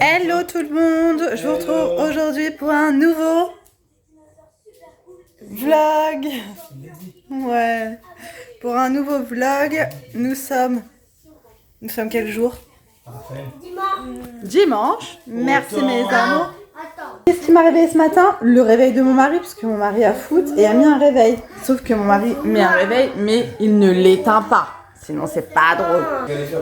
Hello tout le monde, je vous retrouve aujourd'hui pour un nouveau vlog. Ouais, pour un nouveau vlog, nous sommes quel jour? Dimanche. Merci mes amours. Qu'est-ce qui m'a réveillé ce matin? Le réveil de mon mari, parce que mon mari a foot et a mis un réveil. Sauf que mon mari met un réveil, mais il ne l'éteint pas. Sinon c'est pas drôle.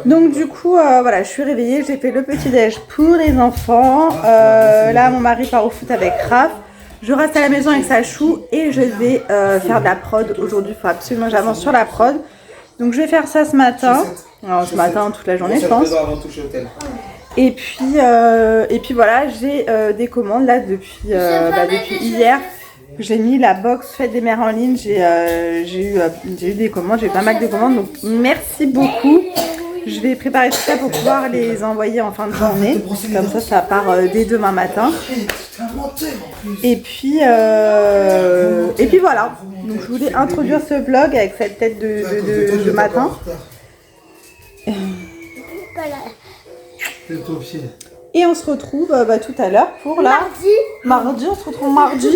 Donc du coup, voilà, je suis réveillée, j'ai fait le petit-déj pour les enfants. Là, mon mari part au foot avec Raph. Je reste à la maison avec Sachou et je vais faire de la prod aujourd'hui. Il faut absolument que j'avance sur la prod. Donc je vais faire ça ce matin. Alors, ce matin, toute la journée, je pense. Et puis voilà, j'ai des commandes là depuis hier. J'ai mis la box Fête des mères en ligne, j'ai eu des commandes, j'ai eu pas mal de commandes, donc merci beaucoup. Je vais préparer tout ça pour pouvoir les envoyer en fin de journée, comme ça part dès demain matin. Et puis voilà, donc je voulais introduire ce vlog avec cette tête de matin. Et on se retrouve tout à l'heure pour la... Mardi, on se retrouve mardi.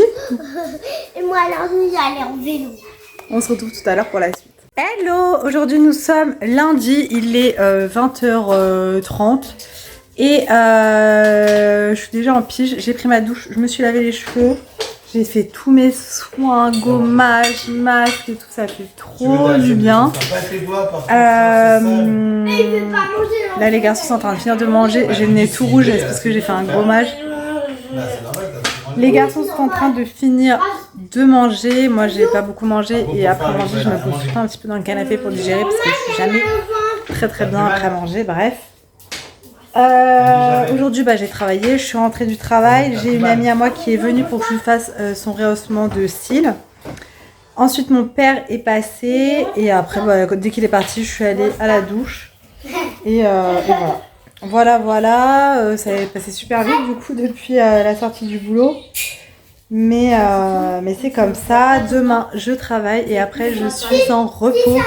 Et moi lundi, j'allais en vélo. On se retrouve tout à l'heure pour la suite. Hello, aujourd'hui nous sommes lundi, il est 20h30 et je suis déjà en pige, j'ai pris ma douche, je me suis lavé les cheveux, j'ai fait tous mes soins, gommage, masque et tout, ça fait trop du bien. Là les garçons sont en train de finir de manger, j'ai le nez tout rouge, c'est parce que j'ai fait un gommage. Les garçons sont en train de finir de manger, moi j'ai pas beaucoup mangé et après manger je me pose tout le temps un petit peu dans le canapé pour digérer parce que je suis jamais très bien après manger, bref. Aujourd'hui j'ai travaillé, je suis rentrée du travail, j'ai une amie à moi qui est venue pour que je lui fasse son rehaussement de cils. Ensuite mon père est passé et après dès qu'il est parti je suis allée à la douche et voilà. Ça est passé super vite du coup depuis la sortie du boulot. Mais c'est comme ça. Demain, je travaille et après, je suis en repos.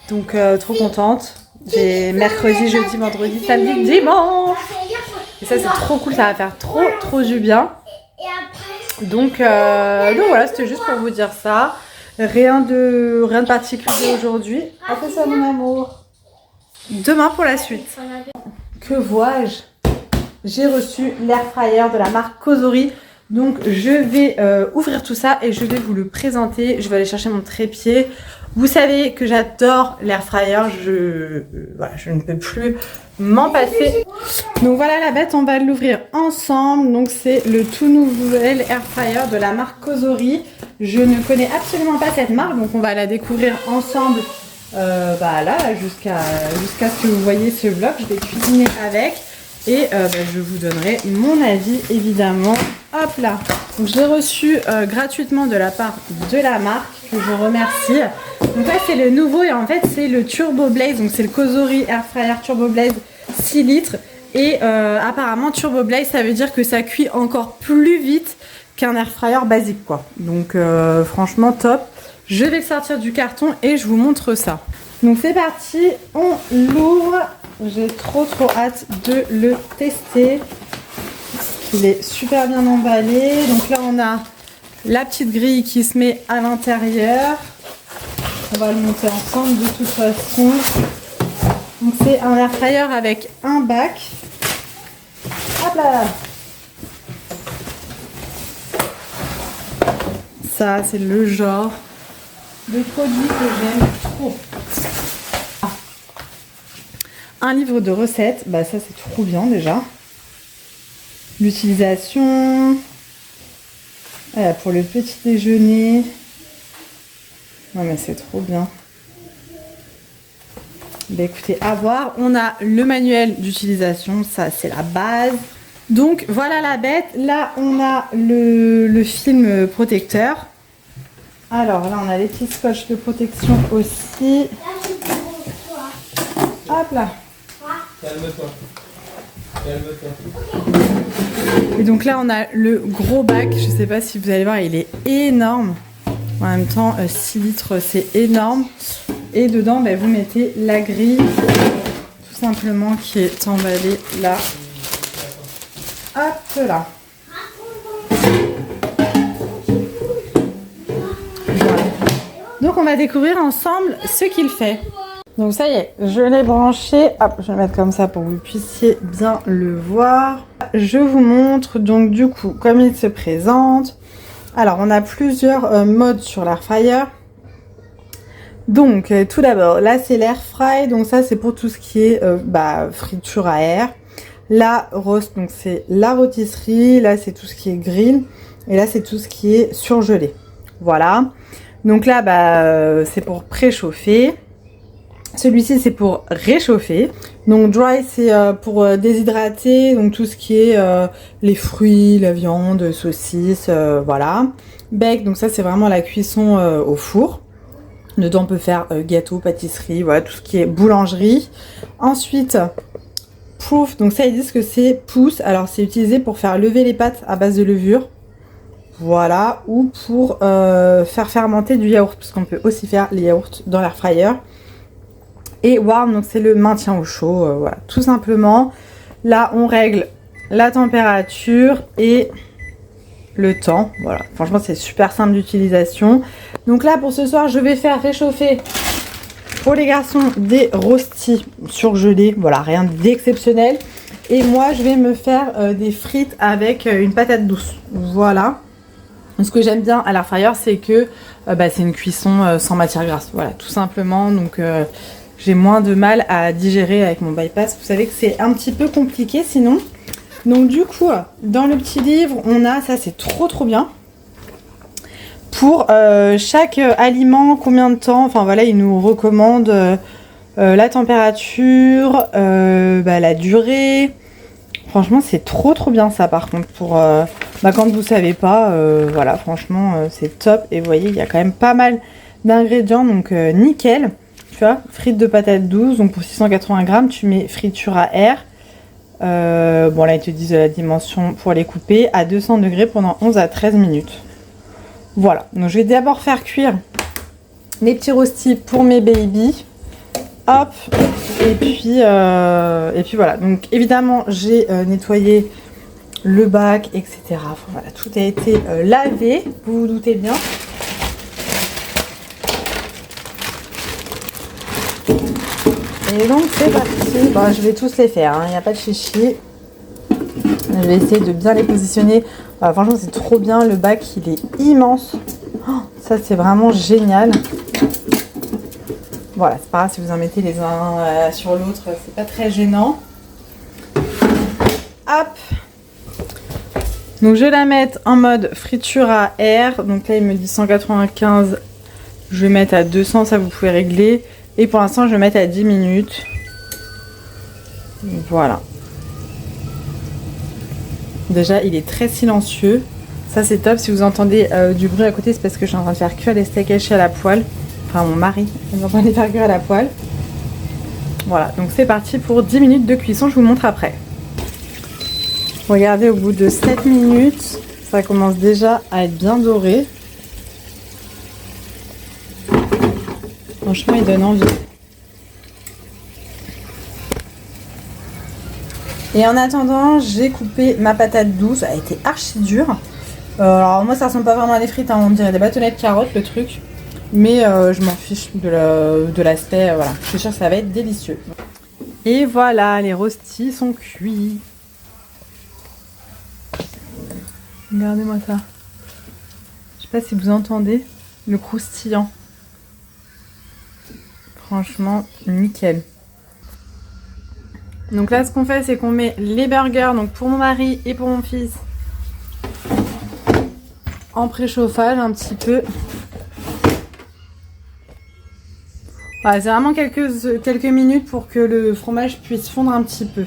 Donc, trop contente. J'ai mercredi, jeudi, vendredi, samedi, dimanche. Et ça, c'est trop cool. Ça va faire trop du bien. Donc voilà, c'était juste pour vous dire ça. Rien de particulier aujourd'hui. Après ça, mon amour. Demain pour la suite. Que vois-je? J'ai reçu l'air fryer de la marque Cosori. Donc je vais ouvrir tout ça et je vais vous le présenter. Je vais aller chercher mon trépied. Vous savez que j'adore l'air fryer. Je ne peux plus m'en passer. Donc voilà la bête, on va l'ouvrir ensemble. Donc c'est le tout nouvel air fryer de la marque Cosori. Je ne connais absolument pas cette marque, donc on va la découvrir ensemble. Là jusqu'à ce que vous voyez ce vlog. Je vais cuisiner avec. Et je vous donnerai mon avis évidemment. Hop là. Donc je l'ai reçu gratuitement de la part de la marque que je remercie. Donc là c'est le nouveau et en fait c'est le Turbo Blaze. Donc c'est le Cosori Air Fryer Turbo Blaze 6 litres. Et apparemment Turbo Blaze ça veut dire que ça cuit encore plus vite qu'un air fryer basique quoi. Donc franchement top. Je vais le sortir du carton et je vous montre ça. Donc c'est parti, on l'ouvre. J'ai trop hâte de le tester. Il est super bien emballé. Donc là on a la petite grille qui se met à l'intérieur. On va le monter ensemble de toute façon. Donc c'est un air fryer avec un bac. Hop là. Ça c'est le genre de produit que j'aime trop. Un livre de recettes, ça c'est trop bien déjà. L'utilisation pour le petit déjeuner. Non mais c'est trop bien. Écoutez, à voir. On a le manuel d'utilisation, ça c'est la base. Donc voilà la bête. Là on a le film protecteur. Alors là on a les petits scotch de protection aussi. Hop là. Calme-toi. Et donc là on a le gros bac, je sais pas si vous allez voir, il est énorme. En même temps 6 litres c'est énorme. Et dedans vous mettez la grille tout simplement qui est emballée là. Hop là. Voilà. Donc on va découvrir ensemble ce qu'il fait. Donc ça y est, je l'ai branché. Hop, je vais le mettre comme ça pour que vous puissiez bien le voir. Je vous montre donc du coup comme il se présente. Alors on a plusieurs modes sur l'air fryer. Donc tout d'abord, là c'est l'air fry, donc ça c'est pour tout ce qui est friture à air. Là, roast, donc c'est la rôtisserie. Là, c'est tout ce qui est grill. Et là, c'est tout ce qui est surgelé. Voilà. Donc là, c'est pour préchauffer. Celui-ci, c'est pour réchauffer. Donc dry, c'est pour déshydrater. Donc tout ce qui est les fruits, la viande, saucisses, voilà. Bake, donc ça, c'est vraiment la cuisson au four. Dedans, on peut faire gâteau, pâtisserie, voilà, tout ce qui est boulangerie. Ensuite... Proof, donc ça ils disent que c'est pousse, alors c'est utilisé pour faire lever les pâtes à base de levure, voilà, ou pour faire fermenter du yaourt, parce qu'on peut aussi faire les yaourts dans l'air fryer. Et warm, donc c'est le maintien au chaud, voilà, tout simplement. Là on règle la température et le temps, voilà, franchement c'est super simple d'utilisation. Donc là pour ce soir je vais faire réchauffer pour les garçons des rostis surgelés, voilà, rien d'exceptionnel. Et moi je vais me faire des frites avec une patate douce, voilà. Ce que j'aime bien à l'air fryer, c'est que c'est une cuisson sans matière grasse, voilà, tout simplement. Donc j'ai moins de mal à digérer avec mon bypass. Vous savez que c'est un petit peu compliqué sinon. Donc du coup, dans le petit livre, on a, ça c'est trop bien. Pour chaque aliment, combien de temps, enfin voilà, il nous recommande la température, la durée. Franchement, c'est trop bien ça par contre. Pour quand vous savez pas, voilà, franchement, c'est top. Et vous voyez, il y a quand même pas mal d'ingrédients, donc nickel. Tu vois, frites de patates douces, donc pour 680 grammes, tu mets friture à air. Bon là, ils te disent la dimension pour les couper à 200 degrés pendant 11 à 13 minutes. Voilà, donc je vais d'abord faire cuire les petits rostis pour mes babies. Hop, et puis voilà. Donc évidemment, j'ai nettoyé le bac, etc. Enfin, voilà, tout a été lavé, vous vous doutez bien. Et donc c'est parti. Bon, je vais tous les faire, il n'y a pas de chichi. Je vais essayer de bien les positionner. Franchement, c'est trop bien. Le bac, il est immense. Oh, ça, c'est vraiment génial. Voilà, c'est pas grave si vous en mettez les uns sur l'autre. C'est pas très gênant. Hop. Donc, je vais la mettre en mode friture à air. Donc là, il me dit 195. Je vais mettre à 200. Ça, vous pouvez régler. Et pour l'instant, je vais mettre à 10 minutes. Voilà. Déjà, il est très silencieux. Ça, c'est top. Si vous entendez du bruit à côté, c'est parce que je suis en train de faire cuire les steaks hachés à la poêle. Enfin, mon mari est en train de les faire cuire à la poêle. Voilà, donc c'est parti pour 10 minutes de cuisson. Je vous montre après. Regardez, au bout de 7 minutes, ça commence déjà à être bien doré. Franchement, il donne envie. Et en attendant, j'ai coupé ma patate douce. Elle a été archi dure. Alors moi, ça ressemble pas vraiment à des frites, on dirait des bâtonnets de carottes le truc. Mais je m'en fiche de l'aspect, voilà. Je suis sûre que ça va être délicieux. Et voilà, les rostis sont cuits. Regardez-moi ça. Je sais pas si vous entendez le croustillant. Franchement, nickel. Donc là, ce qu'on fait, c'est qu'on met les burgers, donc pour mon mari et pour mon fils, en préchauffage un petit peu. Voilà, c'est vraiment quelques minutes pour que le fromage puisse fondre un petit peu.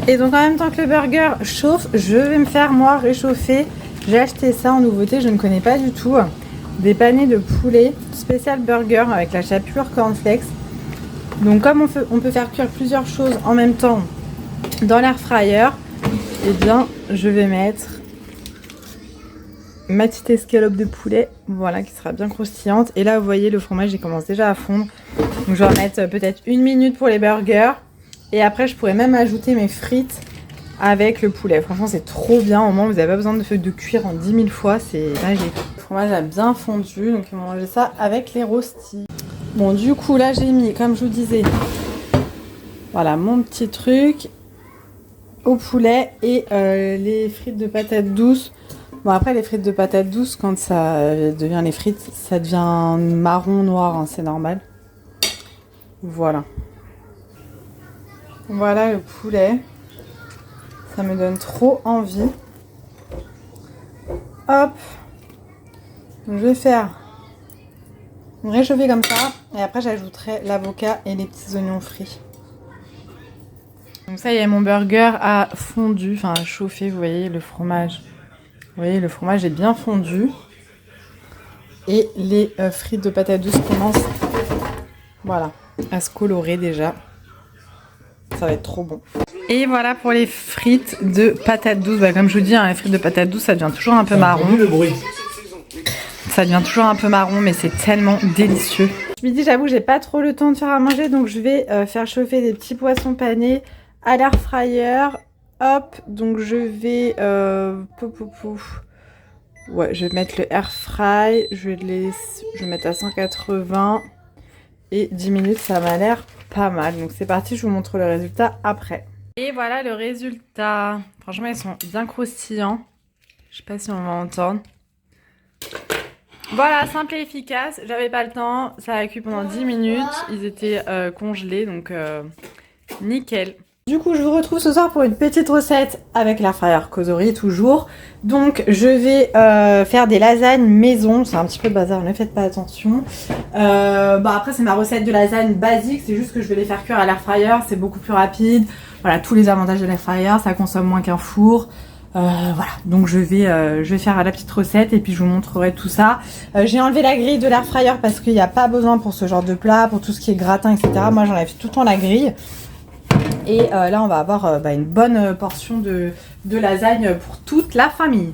Et donc en même temps que le burger chauffe, je vais me faire moi réchauffer. J'ai acheté ça en nouveauté, je ne connais pas du tout. Des panais de poulet spécial burger avec la chapelure cornflakes. Donc comme on peut faire cuire plusieurs choses en même temps dans l'air fryer, eh bien je vais mettre ma petite escalope de poulet, voilà, qui sera bien croustillante. Et là vous voyez le fromage il commence déjà à fondre. Donc je vais en mettre peut-être 1 minute pour les burgers. Et après je pourrais même ajouter mes frites avec le poulet. Franchement, c'est trop bien. Au moins, vous n'avez pas besoin de cuire en 10 000 fois. C'est magique. Le fromage a bien fondu, donc ils vont manger ça avec les rostis. Bon, du coup, là, j'ai mis, comme je vous disais, voilà, mon petit truc au poulet et les frites de patates douces. Bon, après, les frites de patates douces, quand ça devient les frites, ça devient marron, noir, hein, c'est normal. Voilà. Voilà le poulet. Ça me donne trop envie. Hop. Donc, je vais faire réchauffer comme ça. Et après, j'ajouterai l'avocat et les petits oignons frits. Donc ça y est, mon burger a fondu, enfin a chauffé, vous voyez le fromage. Vous voyez, le fromage est bien fondu. Et les frites de patates douces commencent, voilà, à se colorer déjà. Ça va être trop bon. Et voilà pour les frites de patates douces. Bah, comme je vous dis, hein, les frites de patates douces, ça devient toujours un peu marron. Ça devient toujours un peu marron, mais c'est tellement délicieux. Je me dis, j'avoue, j'ai pas trop le temps de faire à manger, donc je vais faire chauffer des petits poissons panés à l'air fryer. Hop, donc je vais... Ouais, je vais mettre le air fry. Je vais mettre à 180. Et 10 minutes, ça m'a l'air pas mal. Donc c'est parti, je vous montre le résultat après. Et voilà le résultat. Franchement, ils sont bien croustillants. Je sais pas si on va entendre. Voilà, simple et efficace. J'avais pas le temps. Ça a cuit pendant 10 minutes. Ils étaient congelés, donc nickel. Du coup, je vous retrouve ce soir pour une petite recette avec l'air fryer Causerie, toujours. Donc, je vais faire des lasagnes maison. C'est un petit peu de bazar, ne faites pas attention. Après, c'est ma recette de lasagne basique. C'est juste que je vais les faire cuire à l'air fryer. C'est beaucoup plus rapide. Voilà, tous les avantages de l'air fryer. Ça consomme moins qu'un four. Voilà, donc je vais faire la petite recette et puis je vous montrerai tout ça. J'ai enlevé la grille de l'air fryer parce qu'il n'y a pas besoin pour ce genre de plat, pour tout ce qui est gratin, etc. Moi, j'enlève tout le temps la grille. Et là, on va avoir une bonne portion de lasagne pour toute la famille.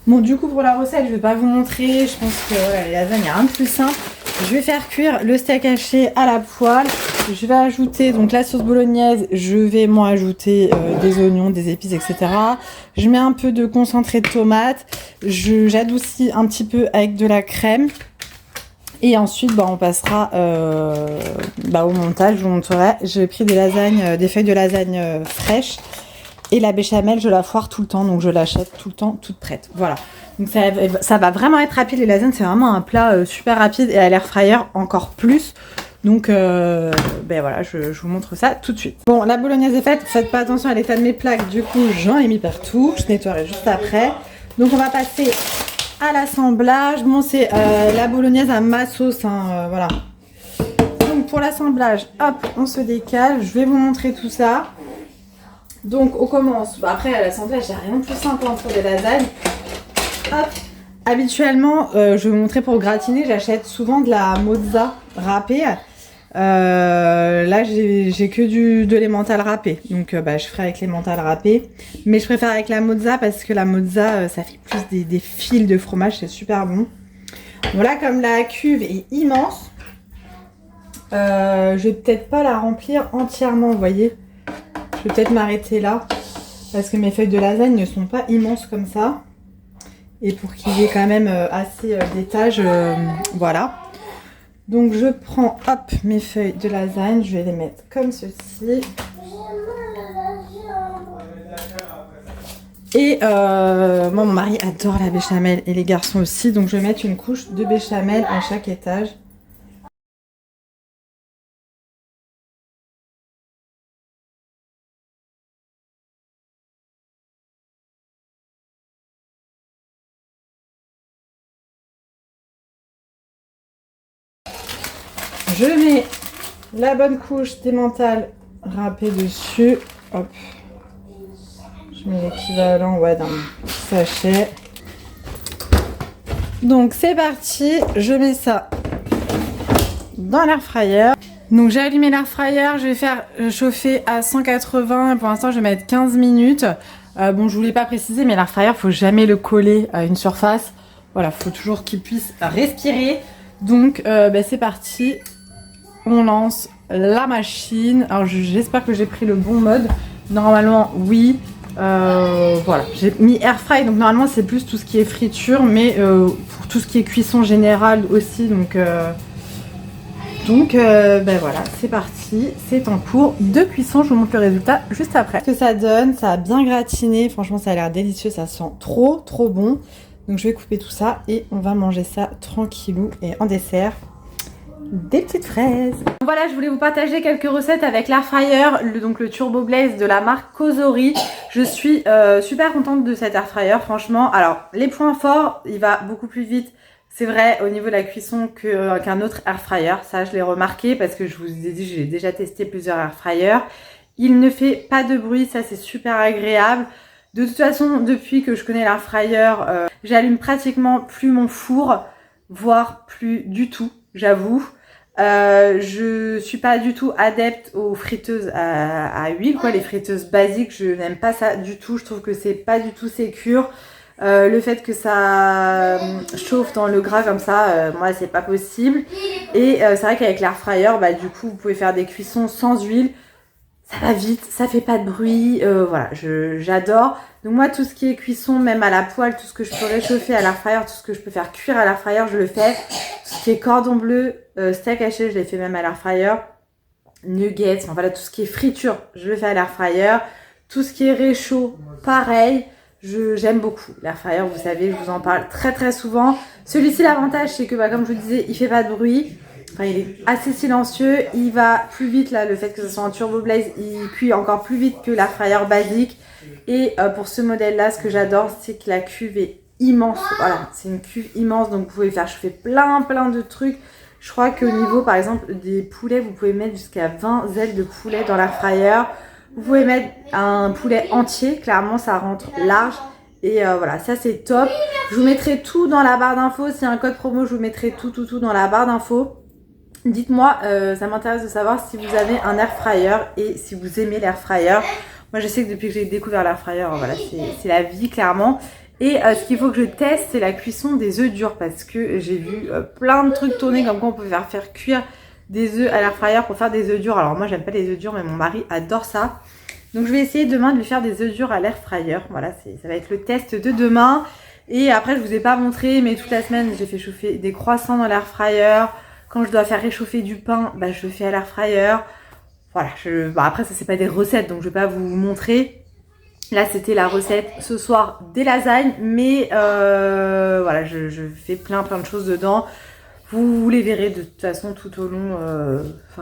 Bon, du coup, pour la recette, je ne vais pas vous montrer. Je pense que les lasagnes, il n'y a rien de plus simple. Je vais faire cuire le steak haché à la poêle. Je vais ajouter donc la sauce bolognaise. Je vais moi ajouter des oignons, des épices, etc. Je mets un peu de concentré de tomate. J'adoucis un petit peu avec de la crème. Et ensuite, on passera au montage, je vous montrerai. J'ai pris des feuilles de lasagne fraîches. Et la béchamel, je la foire tout le temps, donc je l'achète tout le temps toute prête. Voilà. Donc ça va vraiment être rapide, les lasagnes, c'est vraiment un plat super rapide et à l'air fryer encore plus. Donc voilà, je vous montre ça tout de suite. Bon, la bolognaise est faite, faites pas attention à l'état de mes plaques, du coup j'en ai mis partout. Je nettoierai juste après. Donc on va passer à l'assemblage. Bon, c'est la bolognaise à ma sauce, hein, voilà. Donc pour l'assemblage, hop, on se décale. Je vais vous montrer tout ça. Donc on commence. Après à l'assemblage, il n'y a rien de plus simple pour des lasagnes. Hop. Habituellement, je vais vous montrer pour gratiner, j'achète souvent de la mozza râpée. Là, j'ai que de l'emmental râpé. Donc je ferai avec l'emmental râpé. Mais je préfère avec la mozza parce que la mozza, ça fait plus des fils de fromage, c'est super bon. Voilà, comme la cuve est immense, je vais peut-être pas la remplir entièrement, vous voyez. Je vais peut-être m'arrêter là parce que mes feuilles de lasagne ne sont pas immenses comme ça. Et pour qu'il y ait quand même assez d'étages, voilà. Donc je prends mes feuilles de lasagne, je vais les mettre comme ceci. Et moi mon mari adore la béchamel et les garçons aussi, donc je vais mettre une couche de béchamel à chaque étage. Je mets la bonne couche d'emmental râpé dessus. Hop. Je mets l'équivalent d'un sachet. Donc c'est parti. Je mets ça dans l'air fryer. Donc j'ai allumé l'air fryer. Je vais faire chauffer à 180. Pour l'instant je vais mettre 15 minutes. Bon, je voulais pas préciser, mais l'air fryer, faut jamais le coller à une surface. Voilà, faut toujours qu'il puisse respirer. Donc c'est parti. On lance la machine. Alors j'espère que j'ai pris le bon mode Normalement, oui. Voilà, j'ai mis air fry, donc normalement c'est plus tout ce qui est friture, mais pour tout ce qui est cuisson générale aussi, donc ben voilà, c'est parti, c'est en cours de cuisson, je vous montre le résultat juste après. Ce que ça donne, ça a bien gratiné, franchement ça a l'air délicieux, ça sent trop bon. Donc je vais couper tout ça et on va manger ça tranquillou et en dessert, des petites fraises. Voilà, je voulais vous partager quelques recettes avec l'air fryer, donc le Turbo Blaze de la marque Cosori. Je suis super contente de cet air fryer, franchement. Alors, les points forts, il va beaucoup plus vite. C'est vrai au niveau de la cuisson qu'un autre air fryer. Ça, je l'ai remarqué parce que je vous ai dit, j'ai déjà testé plusieurs air fryers. Il ne fait pas de bruit, ça c'est super agréable. De toute façon, depuis que je connais l'air fryer, j'allume pratiquement plus mon four, voire plus du tout, j'avoue. Je suis pas du tout adepte aux friteuses à huile, quoi, les friteuses basiques, je n'aime pas ça du tout. Je trouve que c'est pas du tout sécure. Le fait que ça chauffe dans le gras comme ça, moi c'est pas possible. Et c'est vrai qu'avec l'air fryer, bah du coup vous pouvez faire des cuissons sans huile. Ça va vite, ça fait pas de bruit, voilà, j'adore. Donc moi tout ce qui est cuisson, même à la poêle, tout ce que je peux réchauffer à l'air fryer, tout ce que je peux faire cuire à l'air fryer, je le fais. Tout ce qui est cordon bleu, steak haché, je l'ai fait même à l'air fryer. Nuggets, enfin voilà, tout ce qui est friture, je le fais à l'air fryer. Tout ce qui est réchaud, pareil. J'aime beaucoup l'air fryer, vous savez, je vous en parle très souvent. Celui-ci, l'avantage, c'est que bah, comme je vous disais, il fait pas de bruit. Enfin, il est assez silencieux, il va plus vite là, le fait que ce soit un Turbo Blaze, il cuit encore plus vite que l'air fryer basique. Et pour ce modèle là, ce que j'adore, c'est que la cuve est immense. Voilà, c'est une cuve immense, donc vous pouvez faire chauffer plein de trucs. Je crois qu'au niveau par exemple des poulets, vous pouvez mettre jusqu'à 20 ailes de poulet dans l'air fryer. Vous pouvez mettre un poulet entier, clairement ça rentre large. Et voilà, ça c'est top. Je vous mettrai tout dans la barre d'infos. S'il y a un code promo, je vous mettrai tout dans la barre d'infos. Dites-moi, ça m'intéresse de savoir si vous avez un air fryer et si vous aimez l'air fryer. Moi je sais que depuis que j'ai découvert l'air fryer, voilà, c'est la vie clairement. Et ce qu'il faut que je teste, c'est la cuisson des œufs durs parce que j'ai vu plein de trucs tourner comme quoi on peut faire cuire des œufs à l'air fryer pour faire des œufs durs. Alors moi j'aime pas les œufs durs mais mon mari adore ça. Donc je vais essayer demain de lui faire des œufs durs à l'air fryer. Voilà, ça va être le test de demain. Et après je vous ai pas montré mais toute la semaine j'ai fait chauffer des croissants dans l'air fryer. Quand je dois faire réchauffer du pain, bah, je le fais à l'air fryer. Voilà, après ça c'est pas des recettes donc je vais pas vous montrer. Là c'était la recette ce soir des lasagnes, mais voilà, je fais plein de choses dedans. Vous les verrez de toute façon tout au long,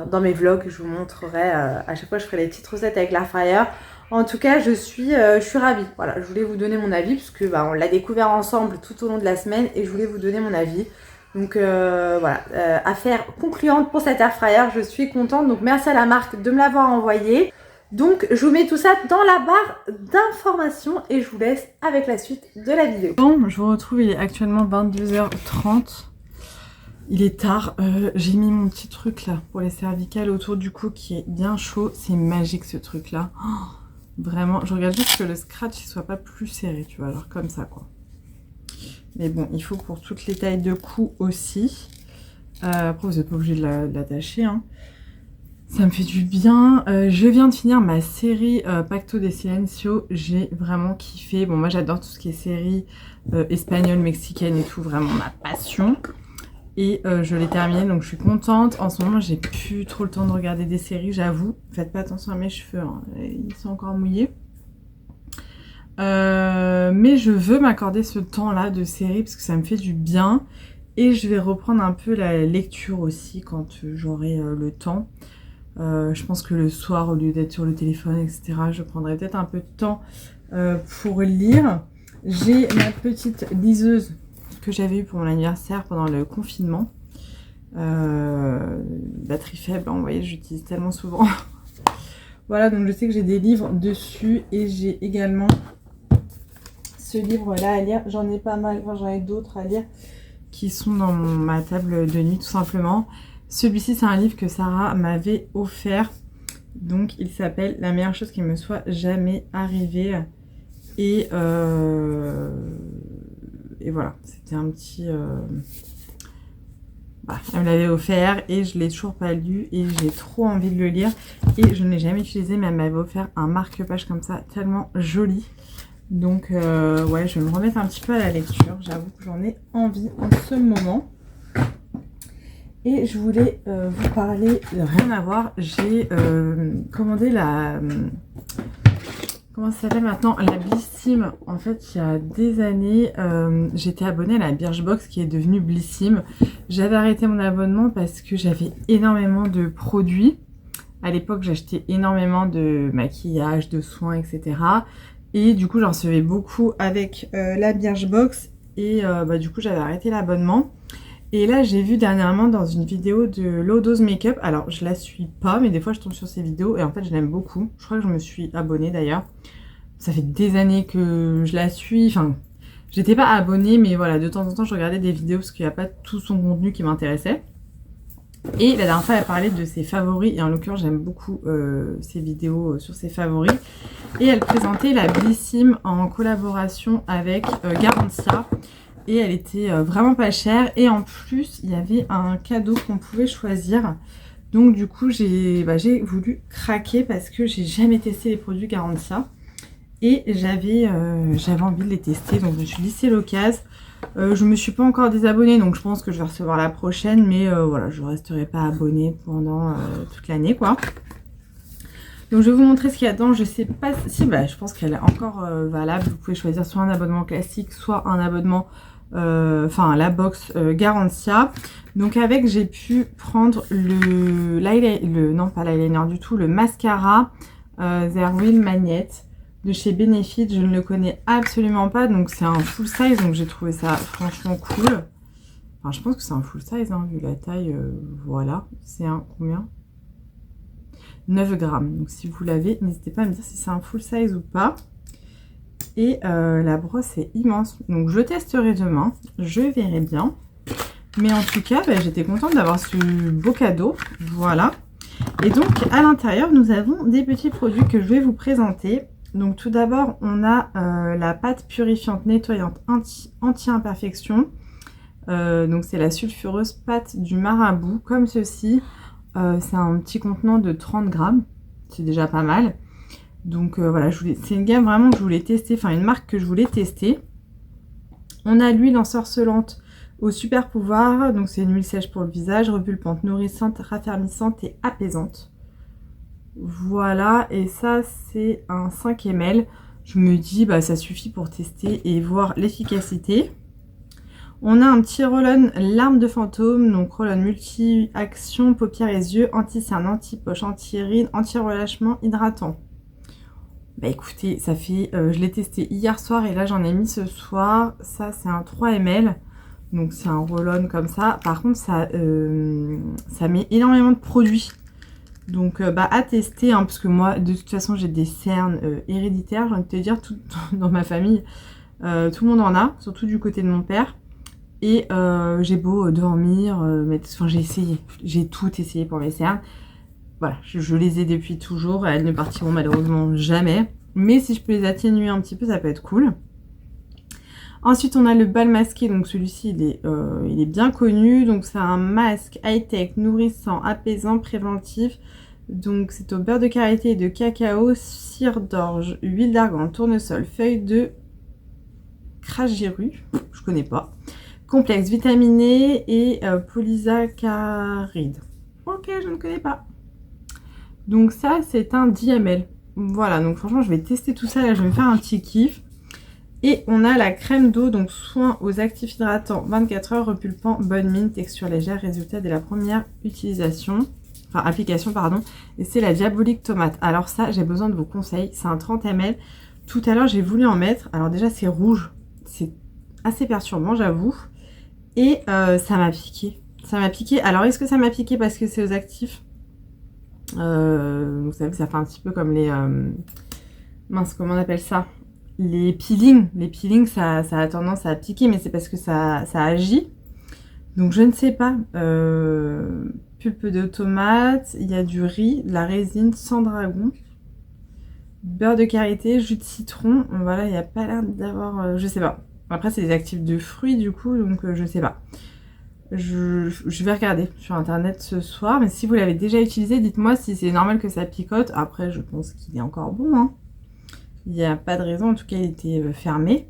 dans mes vlogs, je vous montrerai, à chaque fois je ferai les petites recettes avec l'air fryer. En tout cas je suis ravie, voilà, je voulais vous donner mon avis parce que bah, on l'a découvert ensemble tout au long de la semaine et je voulais vous donner mon avis. Donc voilà, affaire concluante pour cet air fryer, je suis contente, donc merci à la marque de me l'avoir envoyé. Donc je vous mets tout ça dans la barre d'informations et je vous laisse avec la suite de la vidéo. Bon, je vous retrouve, il est actuellement 22h30. Il est tard, j'ai mis mon petit truc là pour les cervicales autour du cou qui est bien chaud. C'est magique ce truc là. Oh, vraiment, je regarde juste que le scratch il soit pas plus serré, tu vois, alors comme ça quoi. Mais bon, il faut pour toutes les tailles de cou aussi. Après, vous n'êtes pas obligé de l'attacher. Hein. Ça me fait du bien. Je viens de finir ma série Pacto de Silencio. J'ai vraiment kiffé. Bon, moi, j'adore tout ce qui est série espagnole, mexicaine et tout. Vraiment ma passion. Et je l'ai terminée, donc je suis contente. En ce moment, j'ai plus trop le temps de regarder des séries, j'avoue. Faites pas attention à mes cheveux, hein. Ils sont encore mouillés. Mais je veux m'accorder ce temps-là de série parce que ça me fait du bien. Et je vais reprendre un peu la lecture aussi quand j'aurai le temps. Je pense que le soir, au lieu d'être sur le téléphone, etc., je prendrai peut-être un peu de temps pour lire. J'ai ma petite liseuse que j'avais eue pour mon anniversaire pendant le confinement. Batterie faible, hein, vous voyez, j'utilise tellement souvent. Voilà, donc je sais que j'ai des livres dessus et j'ai également ce livre-là à lire. J'en ai pas mal, enfin, j'en ai d'autres à lire qui sont dans ma table de nuit tout simplement. Celui-ci, c'est un livre que Sarah m'avait offert. Donc, il s'appelle La meilleure chose qui me soit jamais arrivée. Et voilà, c'était un petit... Voilà, elle me l'avait offert et je l'ai toujours pas lu et j'ai trop envie de le lire. Et je ne l'ai jamais utilisé, mais elle m'avait offert un marque-page comme ça, tellement joli. Donc ouais, je vais me remettre un petit peu à la lecture. J'avoue que j'en ai envie en ce moment. Et je voulais vous parler de rien à voir. J'ai commandé la... comment ça s'appelle maintenant? La Blissim. En fait, il y a des années, j'étais abonnée à la Birchbox qui est devenue Blissim. J'avais arrêté mon abonnement parce que j'avais énormément de produits. À l'époque, j'achetais énormément de maquillage, de soins, etc. Et du coup, j'en recevais beaucoup avec la Birchbox. Et du coup, j'avais arrêté l'abonnement. Et là, j'ai vu dernièrement dans une vidéo de Low Dose Makeup. Alors, je la suis pas, mais des fois, je tombe sur ses vidéos. Et en fait, je l'aime beaucoup. Je crois que je me suis abonnée d'ailleurs. Ça fait des années que je la suis. Enfin, j'étais pas abonnée, mais voilà, de temps en temps, je regardais des vidéos parce qu'il n'y a pas tout son contenu qui m'intéressait. Et la dernière fois, elle parlait de ses favoris. Et en l'occurrence, j'aime beaucoup ses vidéos sur ses favoris. Et elle présentait la Blissim en collaboration avec Garantia. Et elle était vraiment pas chère. Et en plus, il y avait un cadeau qu'on pouvait choisir. Donc du coup, j'ai voulu craquer parce que j'ai jamais testé les produits Garantia. Et j'avais envie de les tester. Donc je me suis dit, c'est l'occasion. Je me suis pas encore désabonnée. Donc je pense que je vais recevoir la prochaine. Mais voilà, je resterai pas abonnée pendant toute l'année, quoi. Donc je vais vous montrer ce qu'il y a dedans. Je sais pas si... je pense qu'elle est encore valable. Vous pouvez choisir soit un abonnement classique, soit un abonnement... la box Garantia. Donc avec, j'ai pu prendre non pas l'eyeliner du tout, le mascara Their Real Magnet de chez Benefit. Je ne le connais absolument pas, donc c'est un full size, donc j'ai trouvé ça franchement cool. Enfin, je pense que c'est un full size, hein, vu la taille. Voilà, c'est un combien? 9 grammes. Donc si vous l'avez, n'hésitez pas à me dire si c'est un full size ou pas. Et la brosse est immense. Donc je testerai demain. Je verrai bien. Mais en tout cas, j'étais contente d'avoir ce beau cadeau. Voilà. Et donc à l'intérieur, nous avons des petits produits que je vais vous présenter. Donc tout d'abord, on a la pâte purifiante nettoyante anti-imperfection. Donc c'est la sulfureuse pâte du Marabout. Comme ceci. C'est un petit contenant de 30 grammes. C'est déjà pas mal. Donc voilà, c'est une gamme vraiment que je voulais tester, enfin une marque que je voulais tester. On a l'huile ensorcelante au super pouvoir, donc c'est une huile sèche pour le visage, repulpante, nourrissante, raffermissante et apaisante. Voilà, et ça c'est un 5 ml. Je me dis, ça suffit pour tester et voir l'efficacité. On a un petit roll-on larmes de fantôme, donc roll-on multi-action, paupières et yeux, anti-cerne, anti-poche, anti-rides, anti-relâchement, hydratant. Écoutez, ça fait, je l'ai testé hier soir et là j'en ai mis ce soir. Ça c'est un 3 ml, donc c'est un roll-on comme ça. Par contre ça met énormément de produits. Donc à tester, hein, parce que moi de toute façon j'ai des cernes héréditaires, j'ai envie de te dire, tout dans ma famille. Tout le monde en a, surtout du côté de mon père. Et j'ai beau dormir, j'ai essayé, j'ai tout essayé pour mes cernes. Voilà, je les ai depuis toujours, elles ne partiront malheureusement jamais. Mais si je peux les atténuer un petit peu, ça peut être cool. Ensuite, on a le bal masqué, donc celui-ci, il est bien connu. Donc c'est un masque high-tech, nourrissant, apaisant, préventif. Donc c'est au beurre de karité et de cacao, cire d'orge, huile d'argan, tournesol, feuille de crageru, je connais pas. Complexe vitaminé et polysaccharide. Ok, je ne connais pas. Donc ça, c'est un 10 ml. Voilà, donc franchement, je vais tester tout ça. Là, je vais me faire un petit kiff. Et on a la crème d'eau, donc soin aux actifs hydratants, 24 heures, repulpant, bonne mine, texture légère, résultat de la première utilisation. Enfin, application, pardon. Et c'est la diabolique tomate. Alors ça, j'ai besoin de vos conseils. C'est un 30 ml. Tout à l'heure, j'ai voulu en mettre. Alors déjà, c'est rouge. C'est assez perturbant, j'avoue. Et ça m'a piqué. Ça m'a piqué. Alors, est-ce que ça m'a piqué parce que c'est aux actifs? Vous savez que ça fait un petit peu comme les... mince, comment on appelle ça? Les peelings. Les peelings, ça a tendance à piquer, mais c'est parce que ça agit. Donc, je ne sais pas. Pulpe de tomate. Il y a du riz, de la résine sans dragon. Beurre de karité, jus de citron. Voilà, il n'y a pas l'air d'avoir... je sais pas. Après, c'est des actifs de fruits, du coup, donc je sais pas. Je vais regarder sur internet ce soir, mais si vous l'avez déjà utilisé, dites-moi si c'est normal que ça picote. Après, je pense qu'il est encore bon, hein. Il n'y a pas de raison, en tout cas il était fermé.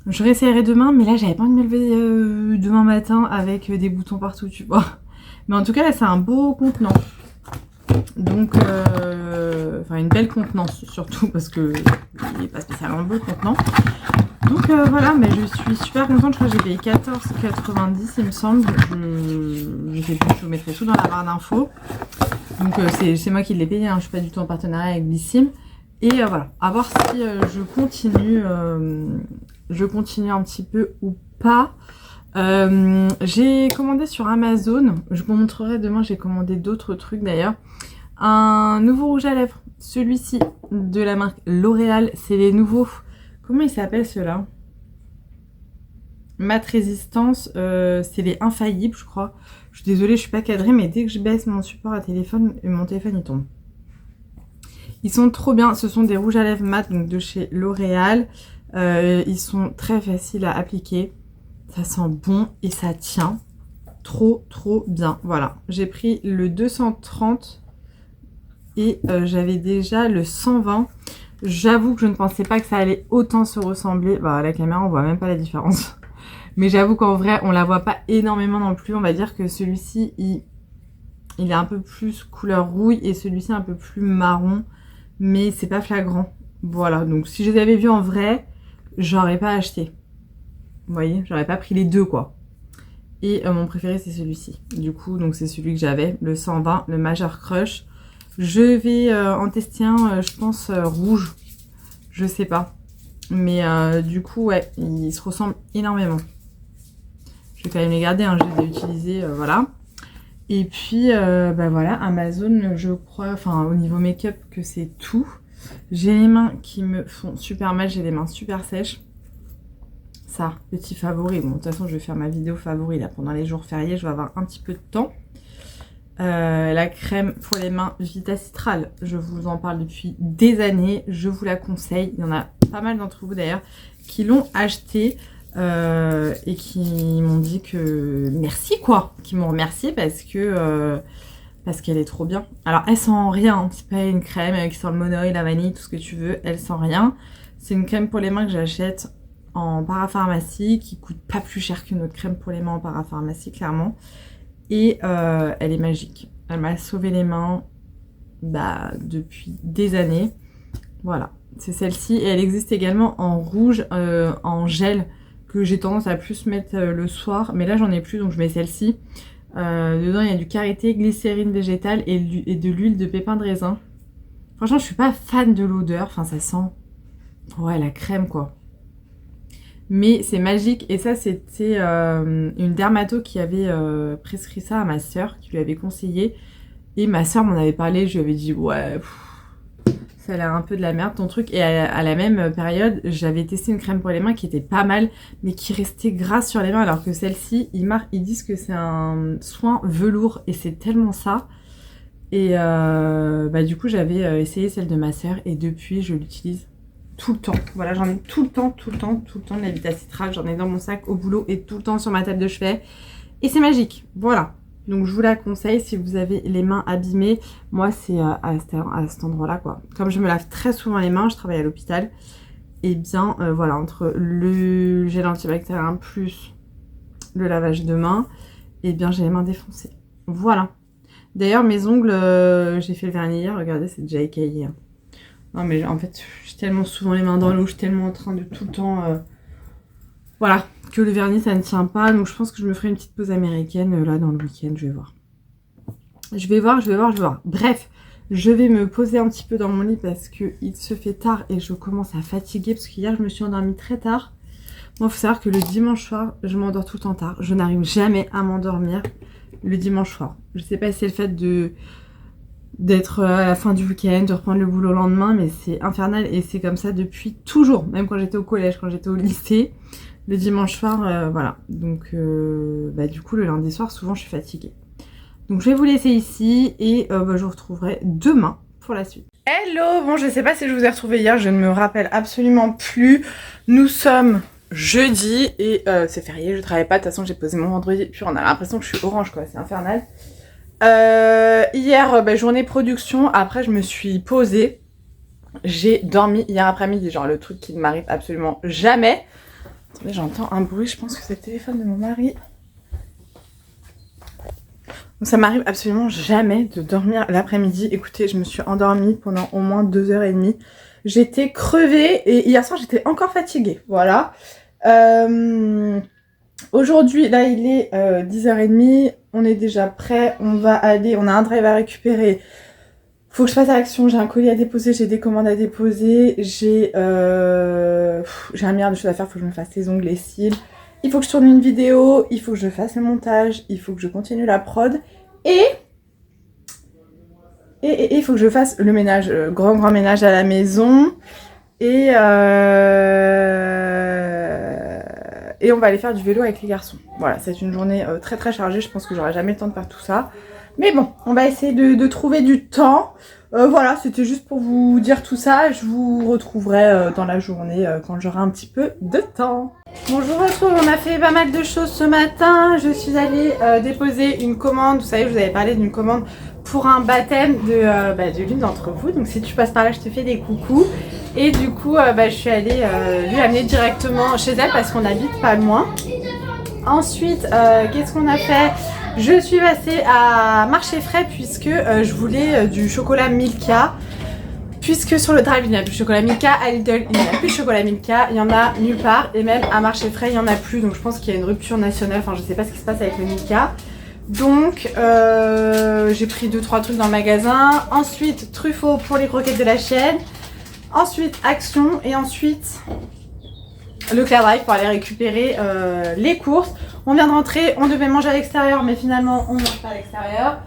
Je réessayerai demain, mais là j'avais pas envie de me lever demain matin avec des boutons partout, tu vois. Mais en tout cas là c'est un beau contenant. Donc, enfin une belle contenance surtout parce que il n'est pas spécialement beau le contenant. Donc voilà, mais je suis super contente, je crois que j'ai payé 14,90 il me semble. Je sais plus, je vous mettrai tout dans la barre d'infos. Donc c'est moi qui l'ai payé, hein. Je suis pas du tout en partenariat avec Bissim. Et voilà, à voir si je continue un petit peu ou pas. J'ai commandé sur Amazon, je vous montrerai demain, j'ai commandé d'autres trucs d'ailleurs. Un nouveau rouge à lèvres, celui-ci de la marque L'Oréal, c'est les nouveaux, comment ils s'appellent ceux-là? Mat Résistance, c'est les infaillibles je crois. Je suis désolée, je suis pas cadrée, mais dès que je baisse mon support à téléphone, mon téléphone il tombe. Ils sont trop bien, ce sont des rouges à lèvres mat donc de chez L'Oréal. Ils sont très faciles à appliquer, ça sent bon et ça tient trop bien. Voilà, j'ai pris le 230 et j'avais déjà le 120. J'avoue que je ne pensais pas que ça allait autant se ressembler. Bah, à la caméra on voit même pas la différence, mais j'avoue qu'en vrai on la voit pas énormément non plus. On va dire que celui-ci il est un peu plus couleur rouille et celui-ci un peu plus marron, mais c'est pas flagrant. Voilà, donc si je les avais vus en vrai, j'aurais pas acheté. Vous voyez, j'aurais pas pris les deux quoi. Et mon préféré c'est celui-ci. Du coup, donc c'est celui que j'avais, le 120, le Major Crush. Je vais en tester un, je pense rouge. Je sais pas. Mais du coup, ouais, ils se ressemblent énormément. Je vais quand même les garder, hein, je les ai utilisés, voilà. Et puis, bah voilà, Amazon, je crois, enfin au niveau make-up que c'est tout. J'ai les mains qui me font super mal, j'ai les mains super sèches. Ça, petit favori. Bon, de toute façon, je vais faire ma vidéo favori là pendant les jours fériés, je vais avoir un petit peu de temps. La crème pour les mains Vita Citral, je vous en parle depuis des années, je vous la conseille. Il y en a pas mal d'entre vous d'ailleurs qui l'ont acheté et qui m'ont dit que merci quoi, qui m'ont remercié parce qu'elle est trop bien. Alors elle sent rien, hein. C'est pas une crème qui sent le monoï, la vanille, tout ce que tu veux, elle sent rien. C'est une crème pour les mains que j'achète en parapharmacie qui coûte pas plus cher qu'une autre crème pour les mains en parapharmacie clairement. Et elle est magique. Elle m'a sauvé les mains depuis des années. Voilà, c'est celle-ci. Et elle existe également en rouge, en gel, que j'ai tendance à plus mettre le soir. Mais là, j'en ai plus, donc je mets celle-ci. Dedans, il y a du karité, glycérine végétale et de l'huile de pépins de raisin. Franchement, je suis pas fan de l'odeur. Enfin, ça sent... ouais, la crème, quoi. Mais c'est magique et ça c'était une dermato qui avait prescrit ça à ma soeur, qui lui avait conseillé. Et ma soeur m'en avait parlé, je lui avais dit ouais, ça a l'air un peu de la merde ton truc. Et à la même période, j'avais testé une crème pour les mains qui était pas mal, mais qui restait grasse sur les mains. Alors que celle-ci, ils disent que c'est un soin velours et c'est tellement ça. Et du coup j'avais essayé celle de ma soeur et depuis je l'utilise tout le temps. Voilà, j'en ai tout le temps de la Vita Citral. J'en ai dans mon sac au boulot et tout le temps sur ma table de chevet. Et c'est magique. Voilà. Donc je vous la conseille si vous avez les mains abîmées. Moi c'est à cet endroit-là quoi. Comme je me lave très souvent les mains, je travaille à l'hôpital. Et bien voilà, entre le gel antibactérien plus le lavage de mains, et bien j'ai les mains défoncées. Voilà. D'ailleurs mes ongles, j'ai fait le vernis hier, regardez c'est déjà écaillé. Hein. Non mais en fait, j'ai tellement souvent les mains dans l'eau, je suis tellement en train de tout le temps... voilà, que le vernis ça ne tient pas. Donc je pense que je me ferai une petite pause américaine là dans le week-end, je vais voir. Je vais voir. Bref, je vais me poser un petit peu dans mon lit parce qu'il se fait tard et je commence à fatiguer. Parce qu'hier je me suis endormie très tard. Moi il faut savoir que le dimanche soir, je m'endors tout le temps tard. Je n'arrive jamais à m'endormir le dimanche soir. Je sais pas si c'est le fait d'être à la fin du week-end, de reprendre le boulot le lendemain, mais c'est infernal et c'est comme ça depuis toujours, même quand j'étais au collège, quand j'étais au lycée, le dimanche soir, voilà. Donc du coup le lundi soir souvent je suis fatiguée. Donc je vais vous laisser ici et je vous retrouverai demain pour la suite. Hello, bon je sais pas si je vous ai retrouvé hier, je ne me rappelle absolument plus. Nous sommes jeudi et c'est férié, je travaille pas, de toute façon j'ai posé mon vendredi, puis on a l'impression que je suis orange quoi, c'est infernal. Hier, journée production, après je me suis posée, j'ai dormi hier après-midi, genre le truc qui ne m'arrive absolument jamais. Attendez, j'entends un bruit, je pense que c'est le téléphone de mon mari. Donc ça m'arrive absolument jamais de dormir l'après-midi. Écoutez, je me suis endormie pendant au moins 2h30. J'étais crevée et hier soir j'étais encore fatiguée, voilà. Aujourd'hui, là il est 10h30, on est déjà prêt, on va aller, on a un drive à récupérer. Faut que je fasse action, j'ai un colis à déposer, j'ai des commandes à déposer, j'ai un milliard de choses à faire, faut que je me fasse les ongles, les cils. Il faut que je tourne une vidéo, il faut que je fasse le montage, il faut que je continue la prod et il faut que je fasse le ménage, grand ménage à la maison et on va aller faire du vélo avec les garçons. Voilà, c'est une journée très très chargée, je pense que j'aurai jamais le temps de faire tout ça. Mais bon, on va essayer de trouver du temps. Voilà, c'était juste pour vous dire tout ça. Je vous retrouverai dans la journée quand j'aurai un petit peu de temps. Bon, je vous retrouve, on a fait pas mal de choses ce matin. Je suis allée déposer une commande. Vous savez, je vous avais parlé d'une commande pour un baptême de l'une d'entre vous. Donc si tu passes par là, je te fais des coucous. Et du coup, je suis allée lui amener directement chez elle parce qu'on habite pas loin. Ensuite, qu'est-ce qu'on a fait? Je suis passée à Marché Frais puisque je voulais du chocolat Milka. Puisque sur le drive il n'y a plus de chocolat Milka, à Lidl il n'y a plus de chocolat Milka, il y en a nulle part et même à Marché Frais il n'y en a plus. Donc je pense qu'il y a une rupture nationale, enfin je sais pas ce qui se passe avec le Milka. Donc j'ai pris 2-3 trucs dans le magasin. Ensuite Truffaut pour les croquettes de la chienne. Ensuite Action et ensuite Leclerc Drive pour aller récupérer les courses. On vient de rentrer, on devait manger à l'extérieur mais finalement on ne mange pas à l'extérieur.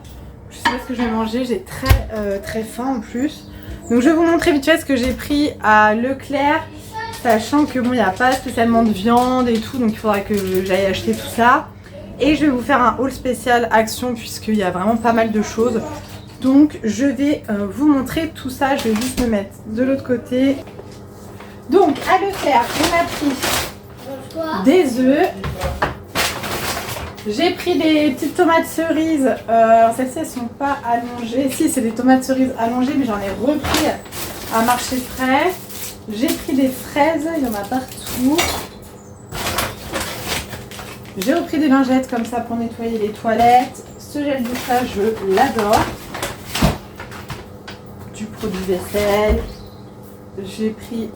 Je sais pas ce que je vais manger, j'ai très faim en plus. Donc je vais vous montrer vite fait ce que j'ai pris à Leclerc, sachant que bon il n'y a pas spécialement de viande et tout, donc il faudra que j'aille acheter tout ça. Et je vais vous faire un haul spécial Action puisqu'il y a vraiment pas mal de choses. Donc je vais vous montrer tout ça, je vais juste me mettre de l'autre côté. Donc à Leclerc, on a pris des œufs. J'ai pris des petites tomates cerises. Alors celles-ci elles sont pas allongées. Si, c'est des tomates cerises allongées, mais j'en ai repris à Marché Frais. J'ai pris des fraises, il y en a partout. J'ai repris des lingettes comme ça pour nettoyer les toilettes. Ce gel douche là, je l'adore. Du produit vaisselle. J'ai pris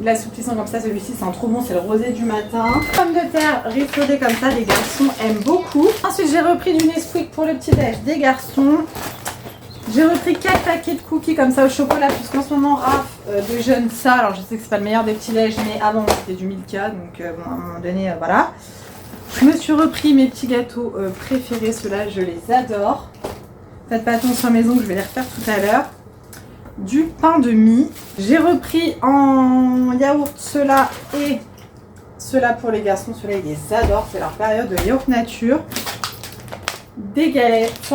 l'assouplissant comme ça, celui-ci c'est un trop bon, c'est le rosé du matin. Pommes de terre riflotées comme ça, les garçons aiment beaucoup. Ensuite j'ai repris du Nesquik pour le petit déj des garçons. J'ai repris 4 paquets de cookies comme ça au chocolat, puisqu'en ce moment Raph déjeune ça. Alors je sais que c'est pas le meilleur des petits déj, mais avant c'était du Milka, donc bon, à un moment donné voilà. Je me suis repris mes petits gâteaux préférés, ceux-là je les adore. Faites pas attention à mes ongles, je vais les refaire tout à l'heure. Du pain de mie. J'ai repris en yaourt ceux-là et ceux-là pour les garçons. Ceux-là ils les adorent, c'est leur période de yaourt nature. Des galettes.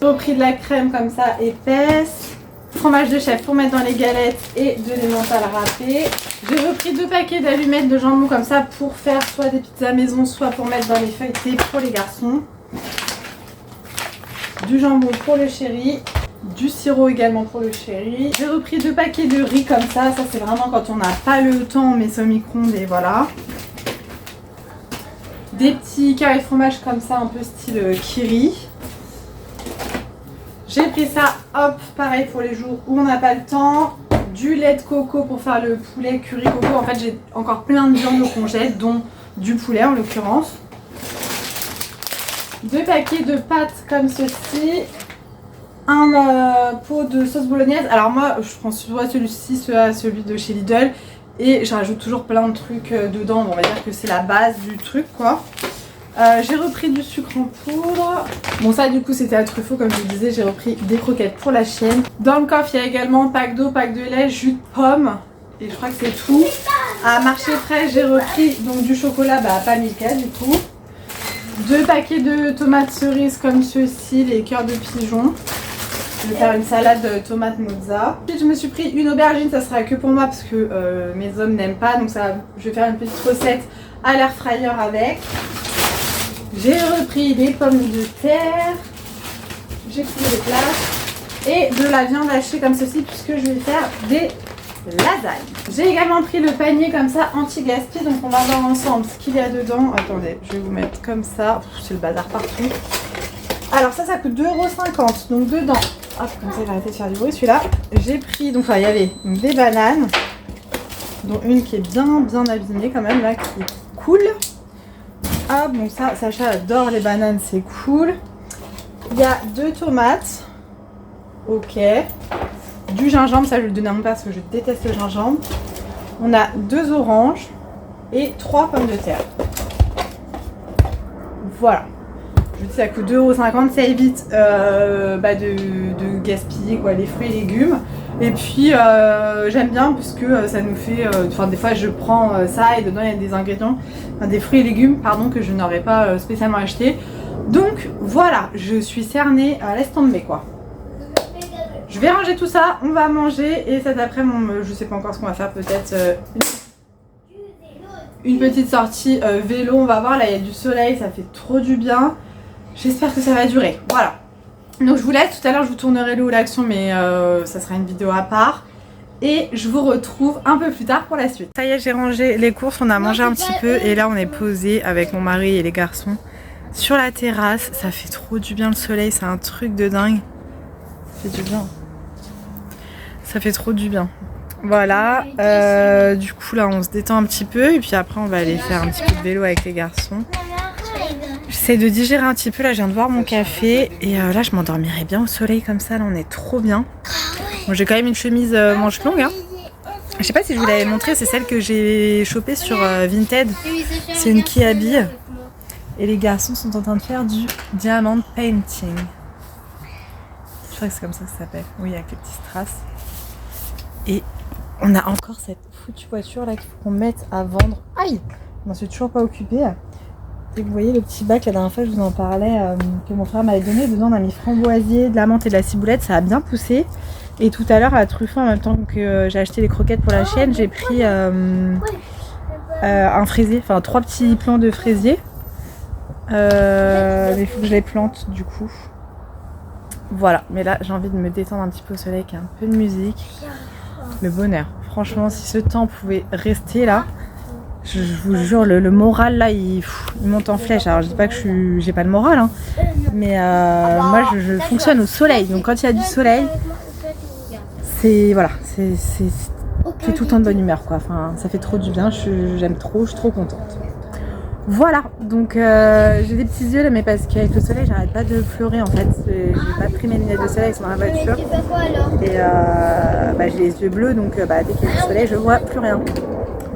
J'ai repris de la crème comme ça épaisse. Fromage de chèvre pour mettre dans les galettes et de l'emmental râpé. J'ai repris 2 paquets d'allumettes de jambon comme ça pour faire soit des pizzas maison, soit pour mettre dans les feuilletés pour les garçons. Du jambon pour le chéri. Du sirop également pour le chéri. J'ai repris 2 paquets de riz comme ça. Ça c'est vraiment quand on n'a pas le temps, on met ça au micro-ondes et voilà. Des petits carrés de fromage comme ça, un peu style Kiri. J'ai pris ça, hop, pareil pour les jours où on n'a pas le temps. Du lait de coco pour faire le poulet curry coco. En fait j'ai encore plein de viande au congèle, dont du poulet en l'occurrence. 2 paquets de pâtes comme ceci. Un pot de sauce bolognaise. Alors moi je prends soit celui-ci, soit celui de chez Lidl. Et je rajoute toujours plein de trucs dedans. Bon, on va dire que c'est la base du truc quoi. J'ai repris du sucre en poudre. Bon ça du coup c'était à Truffaut comme je vous disais. J'ai repris des croquettes pour la chienne. Dans le coffre il y a également pack d'eau, pack de lait, jus de pomme. Et je crois que c'est tout. À Marché Frais j'ai repris donc du chocolat, pas Milka du coup. 2 paquets de tomates cerises comme ceux-ci, les cœurs de pigeon. Je vais faire une salade tomate mozza. Ensuite, je me suis pris une aubergine, ça sera que pour moi parce que mes hommes n'aiment pas. Donc ça, je vais faire une petite recette à l'air fryer avec. J'ai repris des pommes de terre. J'ai pris des plats et de la viande hachée comme ceci puisque je vais faire des lasagnes. J'ai également pris le panier comme ça anti-gaspi, donc on va voir ensemble ce qu'il y a dedans. Attendez, je vais vous mettre comme ça. C'est le bazar partout. Alors ça coûte 2,50 €. Donc dedans, hop, comme ça il va arrêter de faire du bruit celui-là. J'ai pris, donc enfin il y avait des bananes, dont une qui est bien abîmée quand même là, qui est cool. Ah bon, ça, Sacha adore les bananes, c'est cool. Il y a 2 tomates. Ok. Du gingembre, ça je vais le donner à mon père parce que je déteste le gingembre. On a 2 oranges et 3 pommes de terre. Voilà. Je dis ça coûte 2,50 €, ça évite de gaspiller quoi, les fruits et légumes. Et puis j'aime bien puisque ça nous fait. Enfin des fois je prends ça et dedans il y a des ingrédients, des fruits et légumes pardon que je n'aurais pas spécialement acheté. Donc voilà, je suis cernée, laisse tomber quoi. Je vais ranger tout ça, on va manger et cet après-midi, je sais pas encore ce qu'on va faire, peut-être une petite sortie vélo, on va voir, là il y a du soleil, ça fait trop du bien. J'espère que ça va durer, voilà. Donc je vous laisse, tout à l'heure je vous tournerai le haut l'action mais ça sera une vidéo à part. Et je vous retrouve un peu plus tard pour la suite. Ça y est, j'ai rangé les courses, on a mangé un petit peu et là on est posé avec mon mari et les garçons sur la terrasse. Ça fait trop du bien le soleil, c'est un truc de dingue. Ça fait du bien. Ça fait trop du bien. Voilà, du coup là on se détend un petit peu et puis après on va aller faire un petit peu de vélo avec les garçons. J'essaie de digérer un petit peu, là je viens de boire mon café et là je m'endormirai bien au soleil comme ça, là on est trop bien. Bon, j'ai quand même une chemise manche longue, hein. Je sais pas si je vous l'avais montré, c'est celle que j'ai chopée sur Vinted. C'est une qui habille. Et les garçons sont en train de faire du diamond painting. Je crois que c'est comme ça que ça s'appelle. Oui, avec les petites strass. Et on a encore cette foutue voiture là qu'il faut qu'on mette à vendre. Aïe! Je m'en suis toujours pas occupée. Et vous voyez le petit bac, la dernière fois je vous en parlais, que mon frère m'avait donné. Dedans on a mis framboisier, de la menthe et de la ciboulette, ça a bien poussé. Et tout à l'heure à Truffaut, en même temps que j'ai acheté les croquettes pour la chienne, j'ai pris un fraisier, enfin 3 petits plants de fraisier. Mais il faut que je les plante du coup. Voilà, mais là j'ai envie de me détendre un petit peu au soleil avec un peu de musique. Le bonheur. Franchement, si ce temps pouvait rester là, je vous jure, le moral là, il monte en flèche. Alors je dis pas que j'ai pas le moral, hein, mais moi je fonctionne au soleil. Donc quand il y a du soleil, c'est voilà, c'est tout le temps de bonne humeur quoi. Enfin, ça fait trop du bien. J'aime trop, je suis trop contente. Voilà, donc j'ai des petits yeux là, mais parce qu'avec le soleil, j'arrête pas de pleurer en fait. J'ai pas pris mes lunettes de soleil, elles sont dans la voiture. Et j'ai les yeux bleus, donc dès qu'il y a du soleil, je vois plus rien.